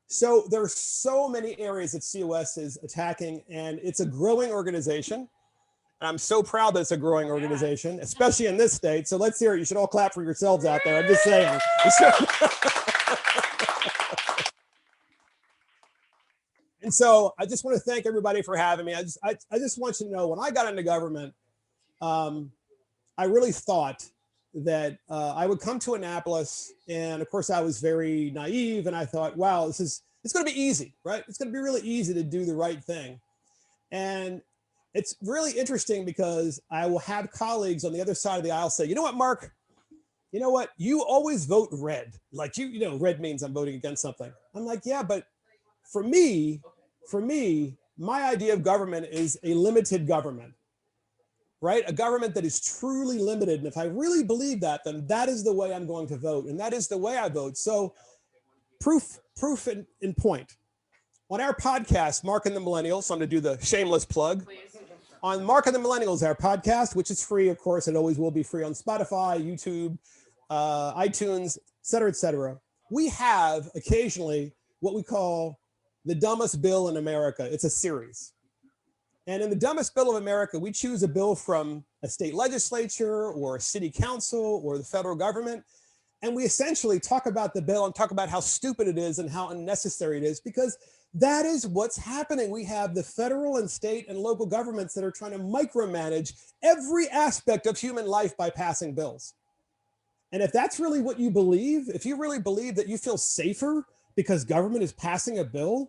So there are so many areas that COS is attacking, and it's a growing organization. And I'm so proud that it's a growing organization, especially in this state. So let's hear it. You should all clap for yourselves out there. I'm just saying. And so I just want to thank everybody for having me. I just want you to know, when I got into government, I really thought that I would come to Annapolis, and of course I was very naive, and I thought, wow, it's going to be easy, right? It's going to be really easy to do the right thing. And it's really interesting because I will have colleagues on the other side of the aisle say, you know what, Mark, you know what? You always vote red. Like, you know, red means I'm voting against something. I'm like, yeah, but for me, my idea of government is a limited government, right? A government that is truly limited. And if I really believe that, then that is the way I'm going to vote. And that is the way I vote. So proof in point. On our podcast, Mark and the Millennials, so I'm going to do the shameless plug. On Mark and the Millennials, our podcast, which is free, of course, it always will be free on Spotify, YouTube, iTunes, et cetera. We have occasionally what we call the dumbest bill in America. It's a series. And in the dumbest bill of America, we choose a bill from a state legislature or a city council or the federal government. And we essentially talk about the bill and talk about how stupid it is and how unnecessary it is, because that is what's happening. We have the federal and state and local governments that are trying to micromanage every aspect of human life by passing bills. And if that's really what you believe, if you really believe that you feel safer because government is passing a bill,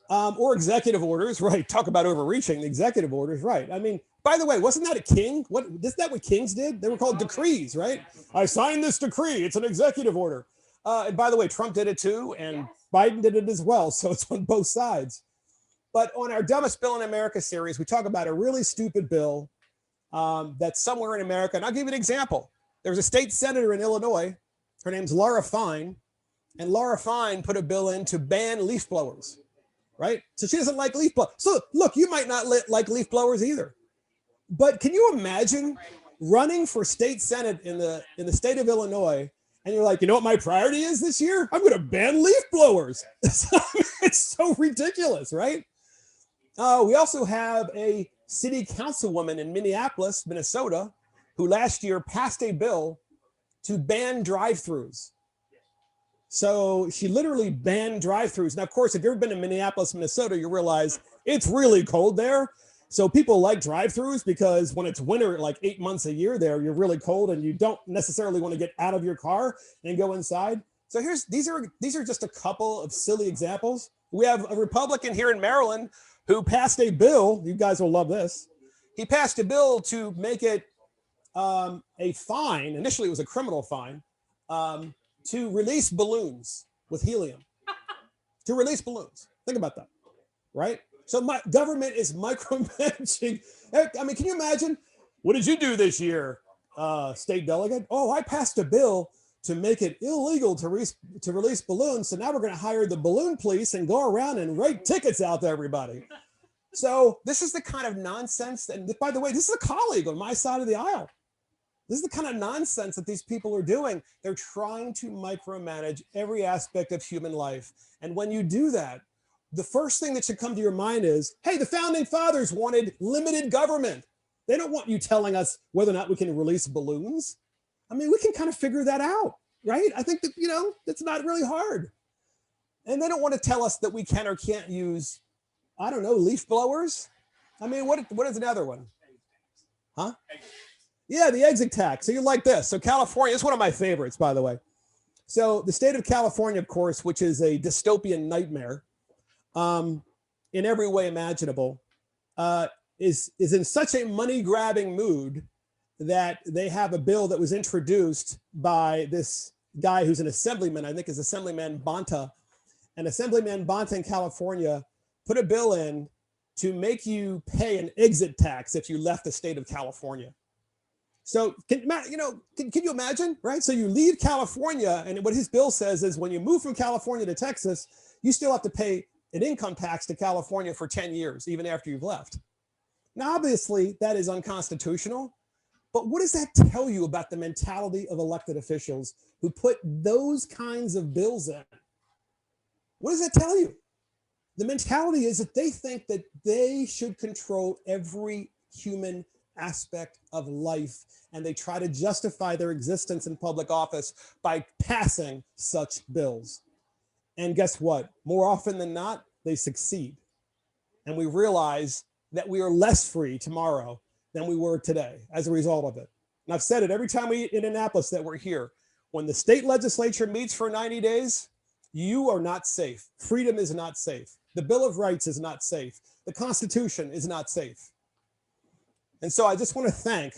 or executive orders, right? Talk about overreaching. The executive orders, right? I mean, by the way, wasn't that a king? Isn't that what kings did? They were called decrees, right? I signed this decree. It's an executive order. And by the way, Trump did it too, and Biden did it as well. So it's on both sides. But on our Dumbest Bill in America series, we talk about a really stupid bill that's somewhere in America. And I'll give you an example. There was a state senator in Illinois. Her name's Laura Fine. And Laura Fine put a bill in to ban leaf blowers, right? So she doesn't like leaf blowers. So look, you might not like leaf blowers either. But can you imagine running for state senate in the state of Illinois, and you're like, you know what my priority is this year? I'm going to ban leaf blowers. It's so ridiculous, right? We also have a city councilwoman in Minneapolis, Minnesota, who last year passed a bill to ban drive-thrus. So she literally banned drive-thrus. Now, of course, if you've ever been to Minneapolis, Minnesota, you realize it's really cold there. So people like drive-thrus because when it's winter, like 8 months a year there, you're really cold and you don't necessarily want to get out of your car and go inside. So these are just a couple of silly examples. We have a Republican here in Maryland who passed a bill. You guys will love this. He passed a bill to make it a fine. Initially, it was a criminal fine. To release balloons with helium. To release balloons. Think about that, right? So my government is micromanaging. I mean, can you imagine? What did you do this year, state delegate? Oh, I passed a bill to make it illegal to release balloons. So now we're going to hire the balloon police and go around and write tickets out to everybody. So this is the kind of nonsense. And by the way, this is a colleague on my side of the aisle. This is the kind of nonsense that these people are doing. They're trying to micromanage every aspect of human life. And when you do that, the first thing that should come to your mind is, hey, the founding fathers wanted limited government. They don't want you telling us whether or not we can release balloons. I mean, we can kind of figure that out, right? I think that, it's not really hard. And they don't want to tell us that we can or can't use, I don't know, leaf blowers. I mean, what is another one? Huh? Yeah, the exit tax. So you like this. So California is one of my favorites, by the way. So the state of California, of course, which is a dystopian nightmare in every way imaginable, is in such a money-grabbing mood that they have a bill that was introduced by this guy who's an assemblyman, I think is Assemblyman Bonta. And Assemblyman Bonta in California put a bill in to make you pay an exit tax if you left the state of California. So can you imagine, right? So you leave California, and what his bill says is when you move from California to Texas, you still have to pay an income tax to California for 10 years, even after you've left. Now, obviously, that is unconstitutional. But what does that tell you about the mentality of elected officials who put those kinds of bills in? What does that tell you? The mentality is that they think that they should control every human aspect of life, and they try to justify their existence in public office by passing such bills. And guess what? More often than not, they succeed. And we realize that we are less free tomorrow than we were today as a result of it. And I've said it every time we in Annapolis that we're here. When the state legislature meets for 90 days, you are not safe. Freedom is not safe. The Bill of Rights is not safe. The Constitution is not safe. And so I just want to thank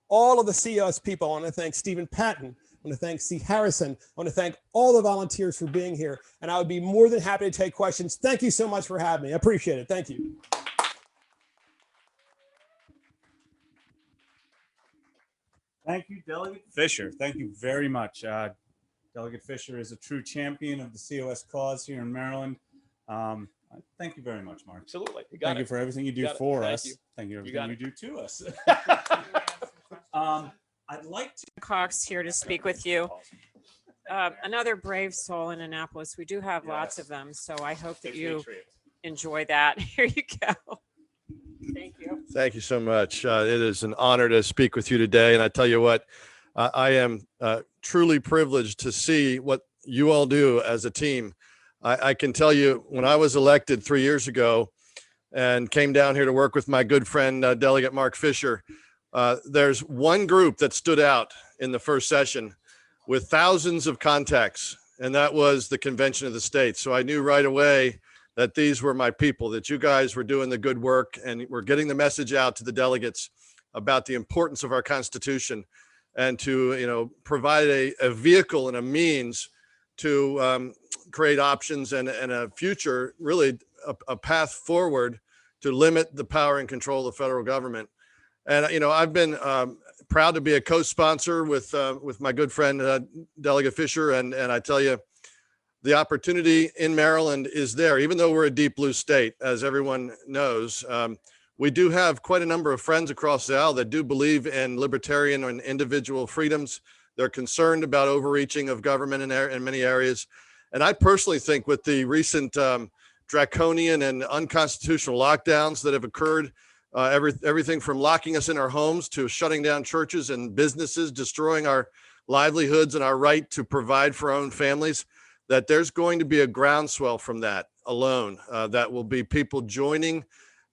all of the COS people. I want to thank Stephen Patton. I want to thank C. Harrison. I want to thank all the volunteers for being here. And I would be more than happy to take questions. Thank you so much for having me. I appreciate it. Thank you. Thank you, Delegate Fisher. Thank you very much. Delegate Fisher is a true champion of the COS cause here in Maryland. Thank you very much, Mark. Absolutely. Thank you for everything you do for us. Thank you for everything you do to us. I'd like to. Cox here to speak with you. Another brave soul in Annapolis. We do have lots of them, so I hope that you enjoy that. Here you go. Thank you. Thank you so much. It is an honor to speak with you today. And I tell you what, I am truly privileged to see what you all do as a team. I can tell you when I was elected 3 years ago and came down here to work with my good friend, Delegate Mark Fisher, there's one group that stood out in the first session with thousands of contacts, and that was the Convention of the States. So I knew right away that these were my people, that you guys were doing the good work and we're getting the message out to the delegates about the importance of our Constitution and to, provide a vehicle and a means to create options and a future, really a path forward to limit the power and control of the federal government. And, I've been proud to be a co-sponsor with my good friend, Delegate Fisher. And I tell you, the opportunity in Maryland is there, even though we're a deep blue state, as everyone knows. We do have quite a number of friends across the aisle that do believe in libertarian and individual freedoms. They're concerned about overreaching of government in many areas. And I personally think with the recent draconian and unconstitutional lockdowns that have occurred, everything from locking us in our homes to shutting down churches and businesses, destroying our livelihoods and our right to provide for our own families, that there's going to be a groundswell from that alone, that will be people joining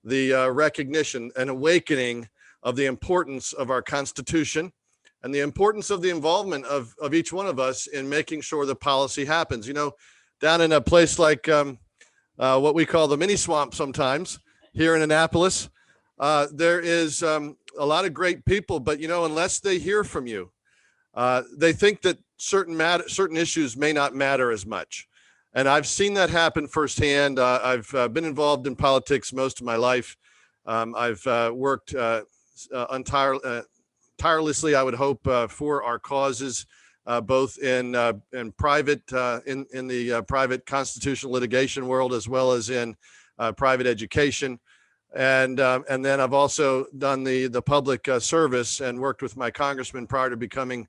the recognition and awakening of the importance of our Constitution and the importance of the involvement of each one of us in making sure the policy happens. Down in a place like what we call the mini swamp sometimes here in Annapolis, there is a lot of great people, but unless they hear from you, they think that certain issues may not matter as much. And I've seen that happen firsthand. I've been involved in politics most of my life. I've worked tirelessly, I would hope, for our causes, both in private, in the private constitutional litigation world, as well as in private education. And then I've also done the public service and worked with my congressman prior to becoming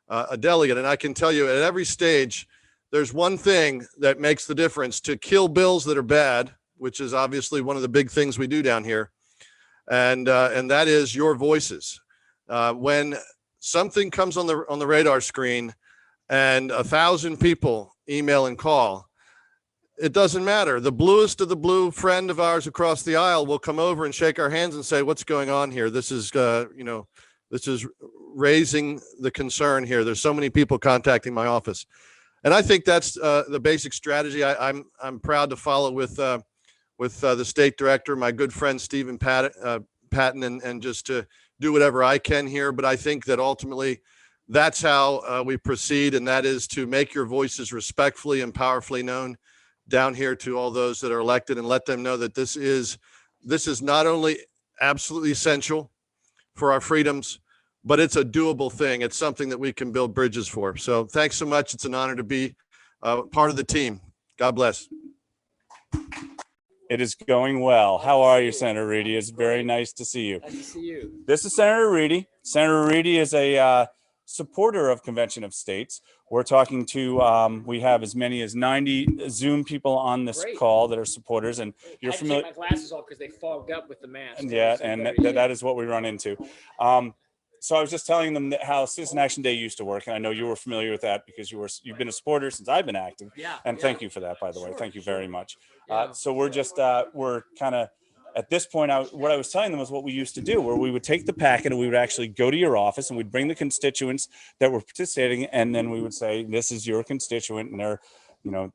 a delegate. And I can tell you at every stage, there's one thing that makes the difference to kill bills that are bad, which is obviously one of the big things we do down here. And that is your voices. When something comes on the radar screen and 1,000 people email and call, it doesn't matter. The bluest of the blue friend of ours across the aisle will come over and shake our hands and say, what's going on here? This is, this is raising the concern here. There's so many people contacting my office. And I think that's the basic strategy. I'm proud to follow with the state director, my good friend, Stephen Patton, and just to do whatever I can here. But I think that ultimately that's how we proceed. And that is to make your voices respectfully and powerfully known down here to all those that are elected, and let them know that this is not only absolutely essential for our freedoms, but it's a doable thing. It's something that we can build bridges for. So thanks so much. It's an honor to be part of the team. God bless. It is going well. How are you, Senator Reedy? It's very nice to see you. Nice to see you. This is Senator Reedy. Senator Reedy is a supporter of Convention of States. We're talking to, we have as many as 90 Zoom people on this call that are supporters, and you're familiar. I had to take my glasses off because they fogged up with the mask. Yeah, and that is what we run into. So I was just telling them how Citizen Action Day used to work, and I know you were familiar with that because you've been a supporter since I've been active. Yeah. And thank you for that, by the way. Thank you very much. Yeah. So we're just we're kind of at this point. What I was telling them was what we used to do, where we would take the packet and we would actually go to your office and we'd bring the constituents that were participating, and then we would say, "This is your constituent, and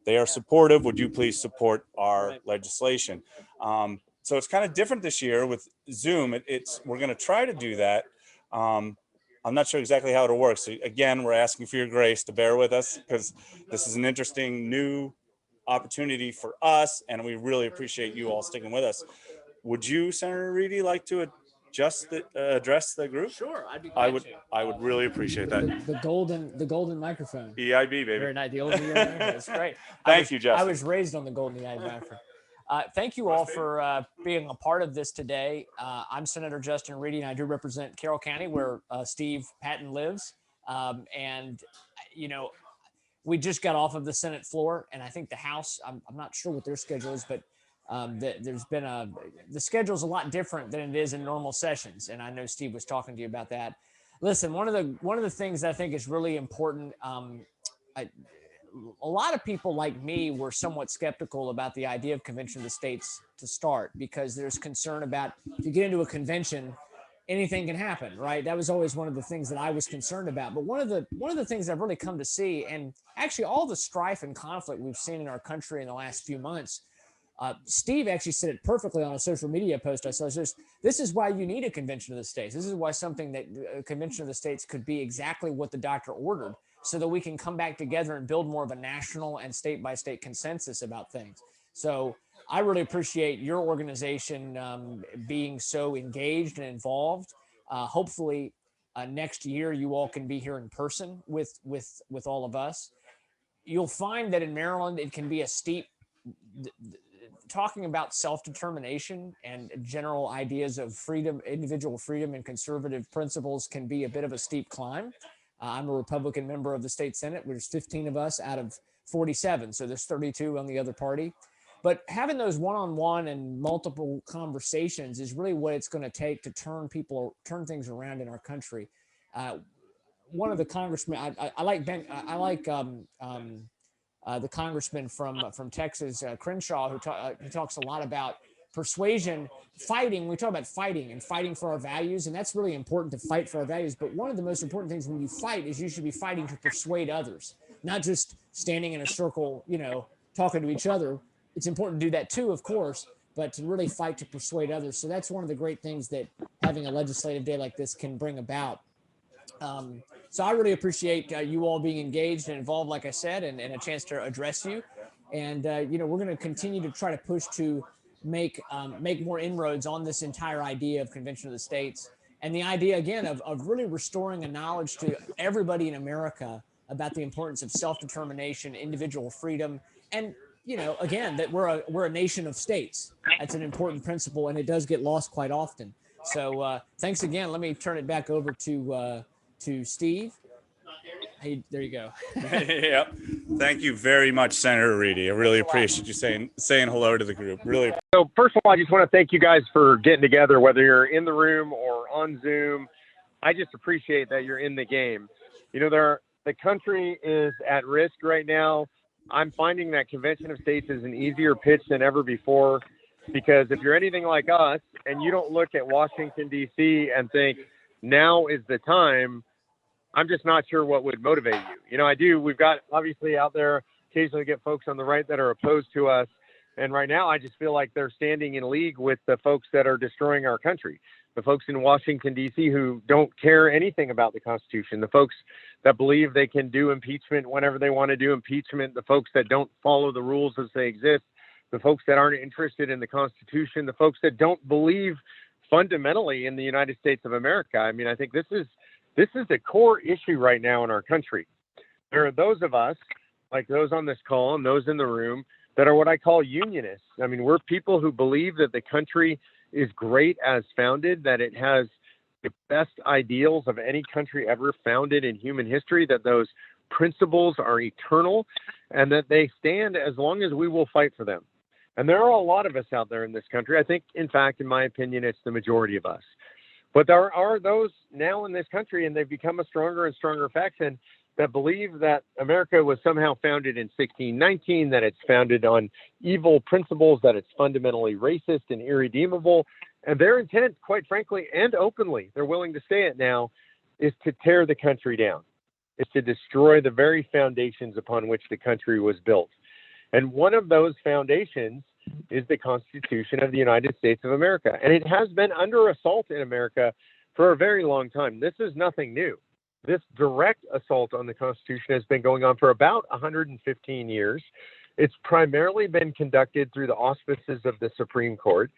they are supportive. Would you please support our legislation?" So it's kind of different this year with Zoom. We're going to try to do that. I'm not sure exactly how it'll work. So again, we're asking for your grace to bear with us because this is an interesting new opportunity for us, and we really appreciate you all sticking with us. Would you, Senator Reedy, like to address the group? Sure, I'd be glad to. I would really appreciate that. The golden microphone. EIB, baby. Very nice. The old EIB microphone. That's great. Thank you, Justin. I was raised on the golden EIB microphone. Thank you all for being a part of this today. I'm Senator Justin Reedy, and I do represent Carroll County, where Steve Patton lives. We just got off of the Senate floor, and I think the House, I'm not sure what their schedule is, but the schedule's a lot different than it is in normal sessions. And I know Steve was talking to you about that. Listen, one of the things I think is really important, a lot of people like me were somewhat skeptical about the idea of Convention of the States to start, because there's concern about if you get into a convention, anything can happen, right? That was always one of the things that I was concerned about. But one of the things I've really come to see, and actually all the strife and conflict we've seen in our country in the last few months, Steve actually said it perfectly on a social media post I saw. This is why you need a Convention of the States. This is why something that a Convention of the States could be exactly what the doctor ordered, so that we can come back together and build more of a national and state-by-state consensus about things. So I really appreciate your organization being so engaged and involved. Hopefully next year you all can be here in person with all of us. You'll find that in Maryland it can be a steep, talking about self-determination and general ideas of freedom, individual freedom and conservative principles can be a bit of a steep climb. I'm a Republican member of the state Senate. There's 15 of us out of 47. So there's 32 on the other party. But having those one-on-one and multiple conversations is really what it's going to take to turn things around in our country. One of the congressmen, I like the congressman from Texas, Crenshaw, who talks a lot about persuasion, fighting. We talk about fighting and fighting for our values, and that's really important to fight for our values. But one of the most important things when you fight is you should be fighting to persuade others, not just standing in a circle, talking to each other. It's important to do that too, of course, but to really fight to persuade others. So that's one of the great things that having a legislative day like this can bring about. So I really appreciate you all being engaged and involved, like I said, and a chance to address you. And, we're going to continue to try to push to make more inroads on this entire idea of Convention of the States, and the idea, again, of really restoring a knowledge to everybody in America about the importance of self-determination, individual freedom, and, again, that we're a nation of states. That's an important principle, and it does get lost quite often. So thanks again. Let me turn it back over to Steve. Hey, there you go. Yep. Thank you very much, Senator Reedy. I really appreciate you saying hello to the group. Really. So first of all, I just want to thank you guys for getting together, whether you're in the room or on Zoom. I just appreciate that you're in the game. You know, the country is at risk right now. I'm finding that Convention of States is an easier pitch than ever before, because if you're anything like us and you don't look at Washington, D.C. and think now is the time, I'm just not sure what would motivate you. You know, I do. We've got obviously out there occasionally get folks on the right that are opposed to us. And right now, I just feel like they're standing in league with the folks that are destroying our country, the folks in Washington, D.C. who don't care anything about the Constitution, the folks that believe they can do impeachment whenever they want to do impeachment, the folks that don't follow the rules as they exist, the folks that aren't interested in the Constitution, the folks that don't believe fundamentally in the United States of America. I mean, I think this is the core issue right now in our country. There are those of us, like those on this call and those in the room, that are what I call unionists. I mean, we're people who believe that the country is great as founded, that it has the best ideals of any country ever founded in human history, that those principles are eternal, and that they stand as long as we will fight for them. And there are a lot of us out there in this country. I think, in fact, in my opinion, it's the majority of us. But there are those now in this country, and they've become a stronger and stronger faction, that believe that America was somehow founded in 1619, that it's founded on evil principles, that it's fundamentally racist and irredeemable. And their intent, quite frankly, and openly, they're willing to say it now, is to tear the country down. It's to destroy the very foundations upon which the country was built. And one of those foundations is the Constitution of the United States of America. And it has been under assault in America for a very long time. This is nothing new. This direct assault on the Constitution has been going on for about 115 years. It's primarily been conducted through the auspices of the Supreme Court.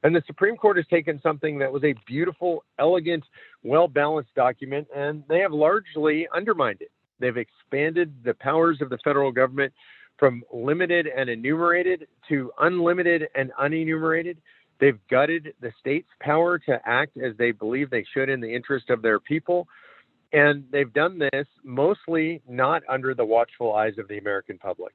And the Supreme Court has taken something that was a beautiful, elegant, well-balanced document, and they have largely undermined it. They've expanded the powers of the federal government from limited and enumerated to unlimited and unenumerated. They've gutted the state's power to act as they believe they should in the interest of their people. And they've done this mostly not under the watchful eyes of the American public.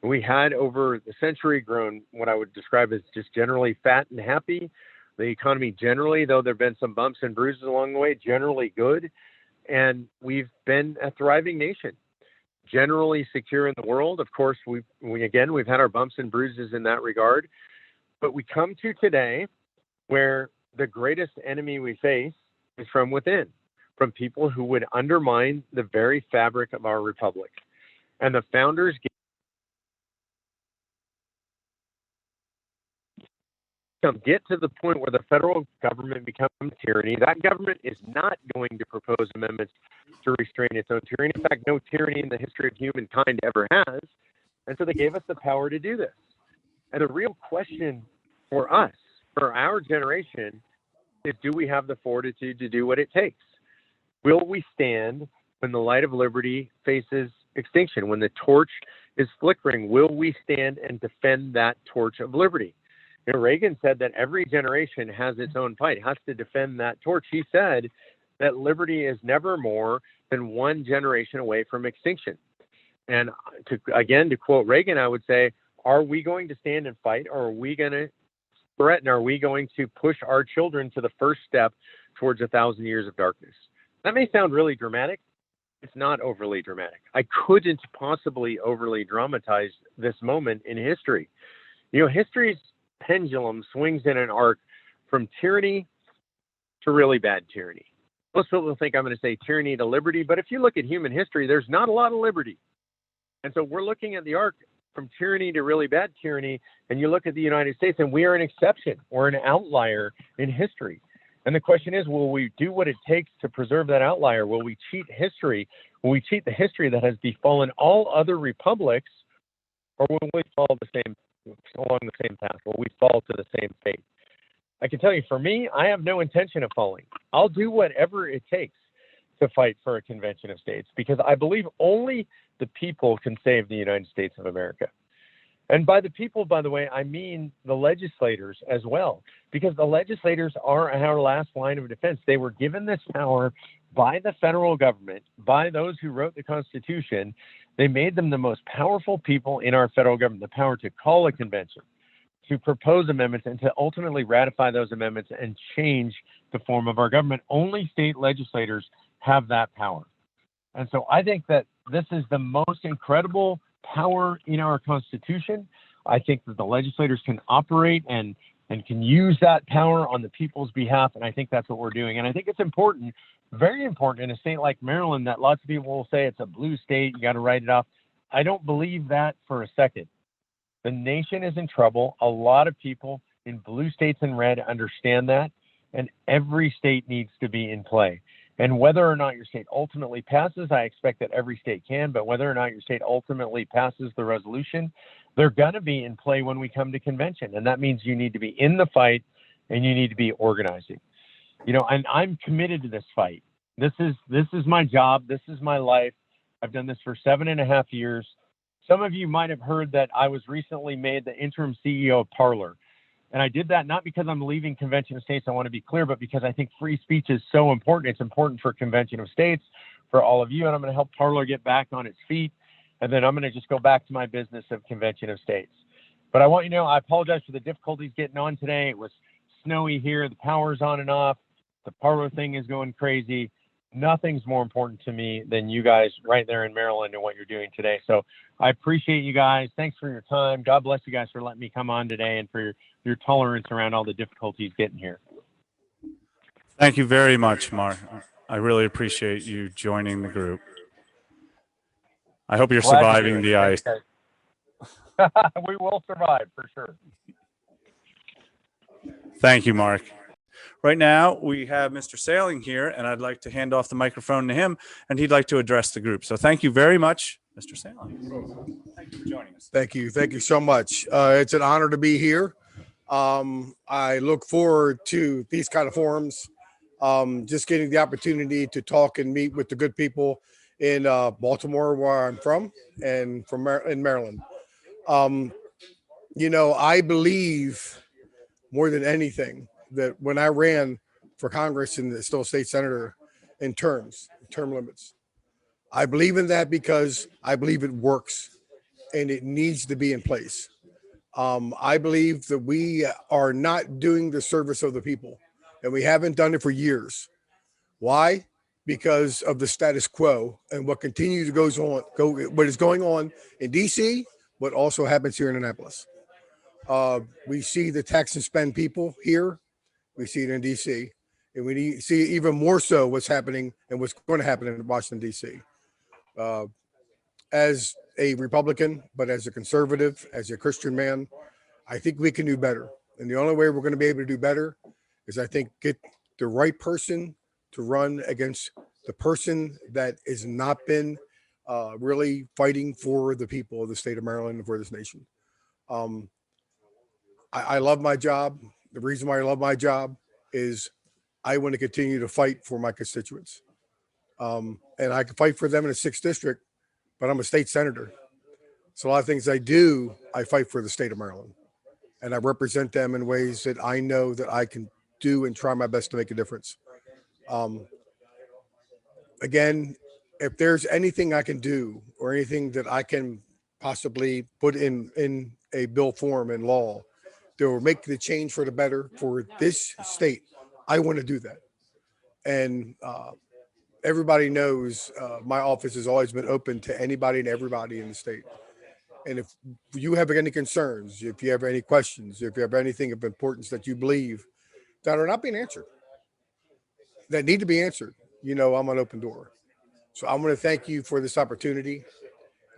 We had over the century grown what I would describe as just generally fat and happy. The economy generally, though there have been some bumps and bruises along the way, generally good. And we've been a thriving nation, generally secure in the world. Of course, we've had our bumps and bruises in that regard. But we come to today where the greatest enemy we face is from within, from people who would undermine the very fabric of our republic. And the founders get to the point where the federal government becomes tyranny. That government is not going to propose amendments to restrain its own tyranny. In fact, no tyranny in the history of humankind ever has. And so they gave us the power to do this. And the real question for us, for our generation, is do we have the fortitude to do what it takes? Will we stand when the light of liberty faces extinction, when the torch is flickering? Will we stand and defend that torch of liberty? You know, Reagan said that every generation has its own fight, has to defend that torch. He said that liberty is never more than one generation away from extinction. And to quote Reagan, I would say, are we going to stand and fight, or are we going to threaten? Are we going to push our children to the first step towards 1,000 years of darkness? That may sound really dramatic. It's not overly dramatic. I couldn't possibly overly dramatize this moment in history. You know, history's pendulum swings in an arc from tyranny to really bad tyranny. Most people think I'm going to say tyranny to liberty, but if you look at human history, there's not a lot of liberty. And so we're looking at the arc from tyranny to really bad tyranny, and you look at the United States, and we are an exception. We're an outlier in history. And the question is, will we do what it takes to preserve that outlier? Will we cheat history? Will we cheat the history that has befallen all other republics, or will we follow along the same path? Will we fall to the same fate? I can tell you, for me, I have no intention of falling. I'll do whatever it takes to fight for a convention of states, because I believe only the people can save the United States of America. And by the people, by the way, I mean the legislators as well, because the legislators are our last line of defense. They were given this power by the federal government, by those who wrote the Constitution. They made them the most powerful people in our federal government, the power to call a convention, to propose amendments, and to ultimately ratify those amendments and change the form of our government. Only state legislators have that power. And so I think that this is the most incredible power in our Constitution. I think that the legislators can operate and can use that power on the people's behalf. And I think that's what we're doing. And I think it's important, very important in a state like Maryland, that lots of people will say it's a blue state, you got to write it off. I don't believe that for a second. The nation is in trouble. A lot of people in blue states and red understand that, and every state needs to be in play. And whether or not your state ultimately passes, I expect that every state can, but whether or not your state ultimately passes the resolution, they're going to be in play when we come to convention. And that means you need to be in the fight and you need to be organizing. You know, and I'm committed to this fight. This is my job. This is my life. I've done this for 7.5 years. Some of you might have heard that I was recently made the interim CEO of Parler. And I did that not because I'm leaving Convention of States, I want to be clear, but because I think free speech is so important. It's important for Convention of States, for all of you, and I'm going to help Parler get back on its feet. And then I'm going to just go back to my business of Convention of States. But I want you to know, I apologize for the difficulties getting on today. It was snowy here. The power's on and off. The Parler thing is going crazy. Nothing's more important to me than you guys right there in Maryland and what you're doing today. So I appreciate you guys. Thanks for your time. God bless you guys for letting me come on today and for your tolerance around all the difficulties getting here. Thank you very much, Mark. I really appreciate you joining the group. I hope you're Glad to do surviving it. the ice. We will survive for sure. Thank you, Mark. Right now, we have Mr. Sailing here, and I'd like to hand off the microphone to him, and he'd like to address the group. So thank you very much, Mr. Sailing. Thank you for joining us. Thank you. Thank you so much. It's an honor to be here. I look forward to these kind of forums, just getting the opportunity to talk and meet with the good people in Baltimore, where I'm from, and in Maryland. You know, I believe more than anything that when I ran for Congress and still state senator in term limits, I believe in that because I believe it works and it needs to be in place. I believe that we are not doing the service of the people, and we haven't done it for years. Why? Because of the status quo and what continues to what is going on in DC, what also happens here in Annapolis. We see the tax and spend people here. We see it in DC, and we see even more so what's happening and what's going to happen in Washington, DC. As a Republican, but as a conservative, as a Christian man, I think we can do better. And the only way we're going to be able to do better is, I think, get the right person to run against the person that has not been really fighting for the people of the state of Maryland and for this nation. I love my job. The reason why I love my job is I want to continue to fight for my constituents. And I can fight for them in a 6th district, but I'm a state senator. So a lot of things I do, I fight for the state of Maryland. And I represent them in ways that I know that I can do and try my best to make a difference. Again, if there's anything I can do or anything that I can possibly put in a bill form in law that will make the change for the better for this state, I want to do that. And everybody knows my office has always been open to anybody and everybody in the state. And if you have any concerns, if you have any questions, if you have anything of importance that you believe that are not being answered, that need to be answered, you know, I'm an open door. So I want to thank you for this opportunity.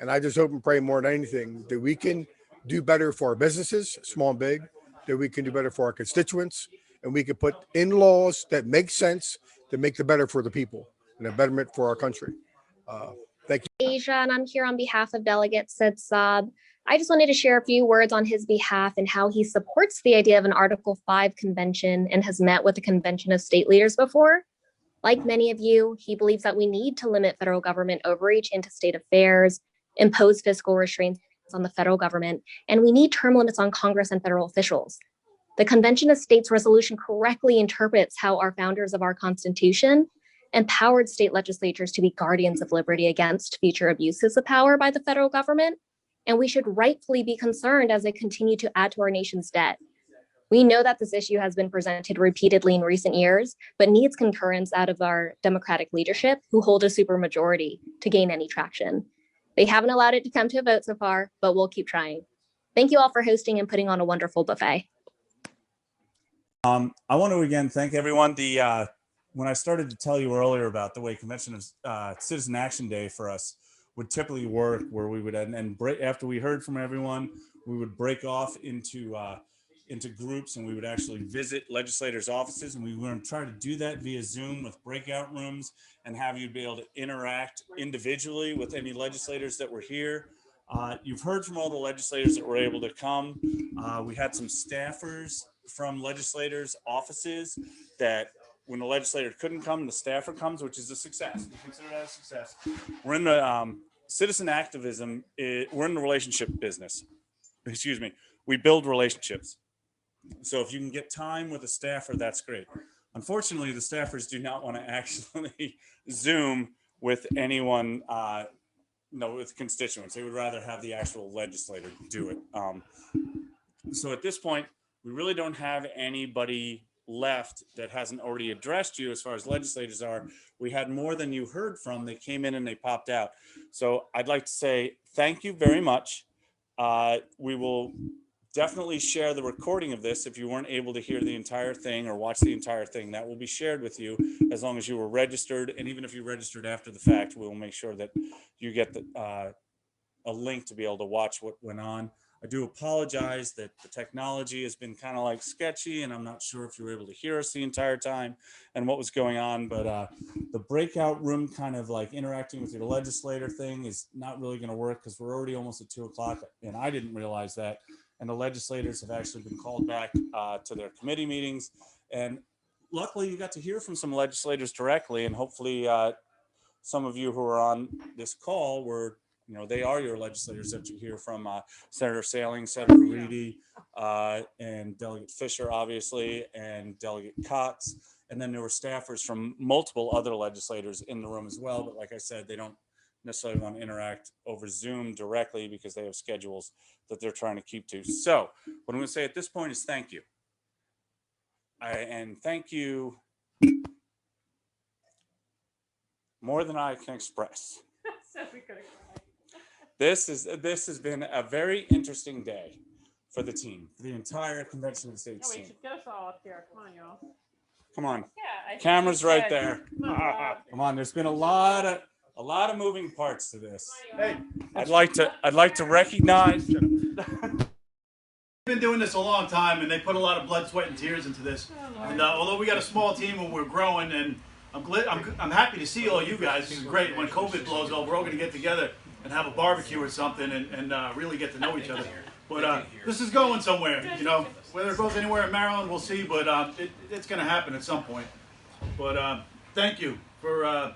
And I just hope and pray more than anything that we can do better for our businesses, small and big, that we can do better for our constituents, and we can put in laws that make sense, that make the better for the people and a betterment for our country. Thank you. Asia, and I'm here on behalf of Delegate Sid Saab. I just wanted to share a few words on his behalf and how he supports the idea of an Article 5 convention and has met with the Convention of State Leaders before. Like many of you, he believes that we need to limit federal government overreach into state affairs, impose fiscal restraints on the federal government, and we need term limits on Congress and federal officials. The Convention of States resolution correctly interprets how our founders of our Constitution empowered state legislatures to be guardians of liberty against future abuses of power by the federal government, and we should rightfully be concerned as they continue to add to our nation's debt. We know that this issue has been presented repeatedly in recent years, but needs concurrence out of our Democratic leadership who hold a supermajority to gain any traction. They haven't allowed it to come to a vote so far, but we'll keep trying. Thank you all for hosting and putting on a wonderful buffet. I want to again thank everyone. When I started to tell you earlier about the way Convention of Citizen Action Day for us would typically work, where we would after we heard from everyone, we would break off into groups, and we would actually visit legislators' offices, and we were going to try to do that via Zoom with breakout rooms and have you be able to interact individually with any legislators that were here. You've heard from all the legislators that were able to come. We had some staffers from legislators' offices that when the legislator couldn't come, the staffer comes, which is a success. We consider that a success. We're in the citizen activism. We're in the relationship business. Excuse me. We build relationships. So if you can get time with a staffer, that's great. Unfortunately, the staffers do not want to actually Zoom with anyone, with constituents. They would rather have the actual legislator do it. So at this point, we really don't have anybody left that hasn't already addressed you as far as legislators are. We had more than you heard from. They came in and they popped out. So I'd like to say thank you very much. We will definitely share the recording of this. If you weren't able to hear the entire thing or watch the entire thing, that will be shared with you as long as you were registered. And even if you registered after the fact, we'll make sure that you get a link to be able to watch what went on. I do apologize that the technology has been kind of like sketchy, and I'm not sure if you were able to hear us the entire time and what was going on, but the breakout room kind of like interacting with your legislator thing is not really going to work because we're already almost at 2 o'clock, and I didn't realize that. And the legislators have actually been called back to their committee meetings. And luckily you got to hear from some legislators directly, and hopefully some of you who are on this call were, they are your legislators that you hear from, Senator Saling, Senator Reedy, and Delegate Fisher, obviously, and Delegate Cox. And then there were staffers from multiple other legislators in the room as well. But like I said, they don't necessarily want to interact over Zoom directly because they have schedules that they're trying to keep to. So what I'm going to say at this point is thank you. And thank you more than I can express. This has been a very interesting day for the team, for the entire Convention of the States team. Get us all up here. Come on, y'all. Come on. Yeah, Camera's right there. Come on. There's been a lot of moving parts to this. Hey, I'd like to recognize. We've been doing this a long time, and they put a lot of blood, sweat, and tears into this. And although we got a small team and we're growing, and I'm happy to see all you guys. It's great. When COVID blows over, we're all going to get together and have a barbecue or something, and really get to know each other. But this is going somewhere. Whether it goes anywhere in Maryland, we'll see. But it's going to happen at some point. But thank you for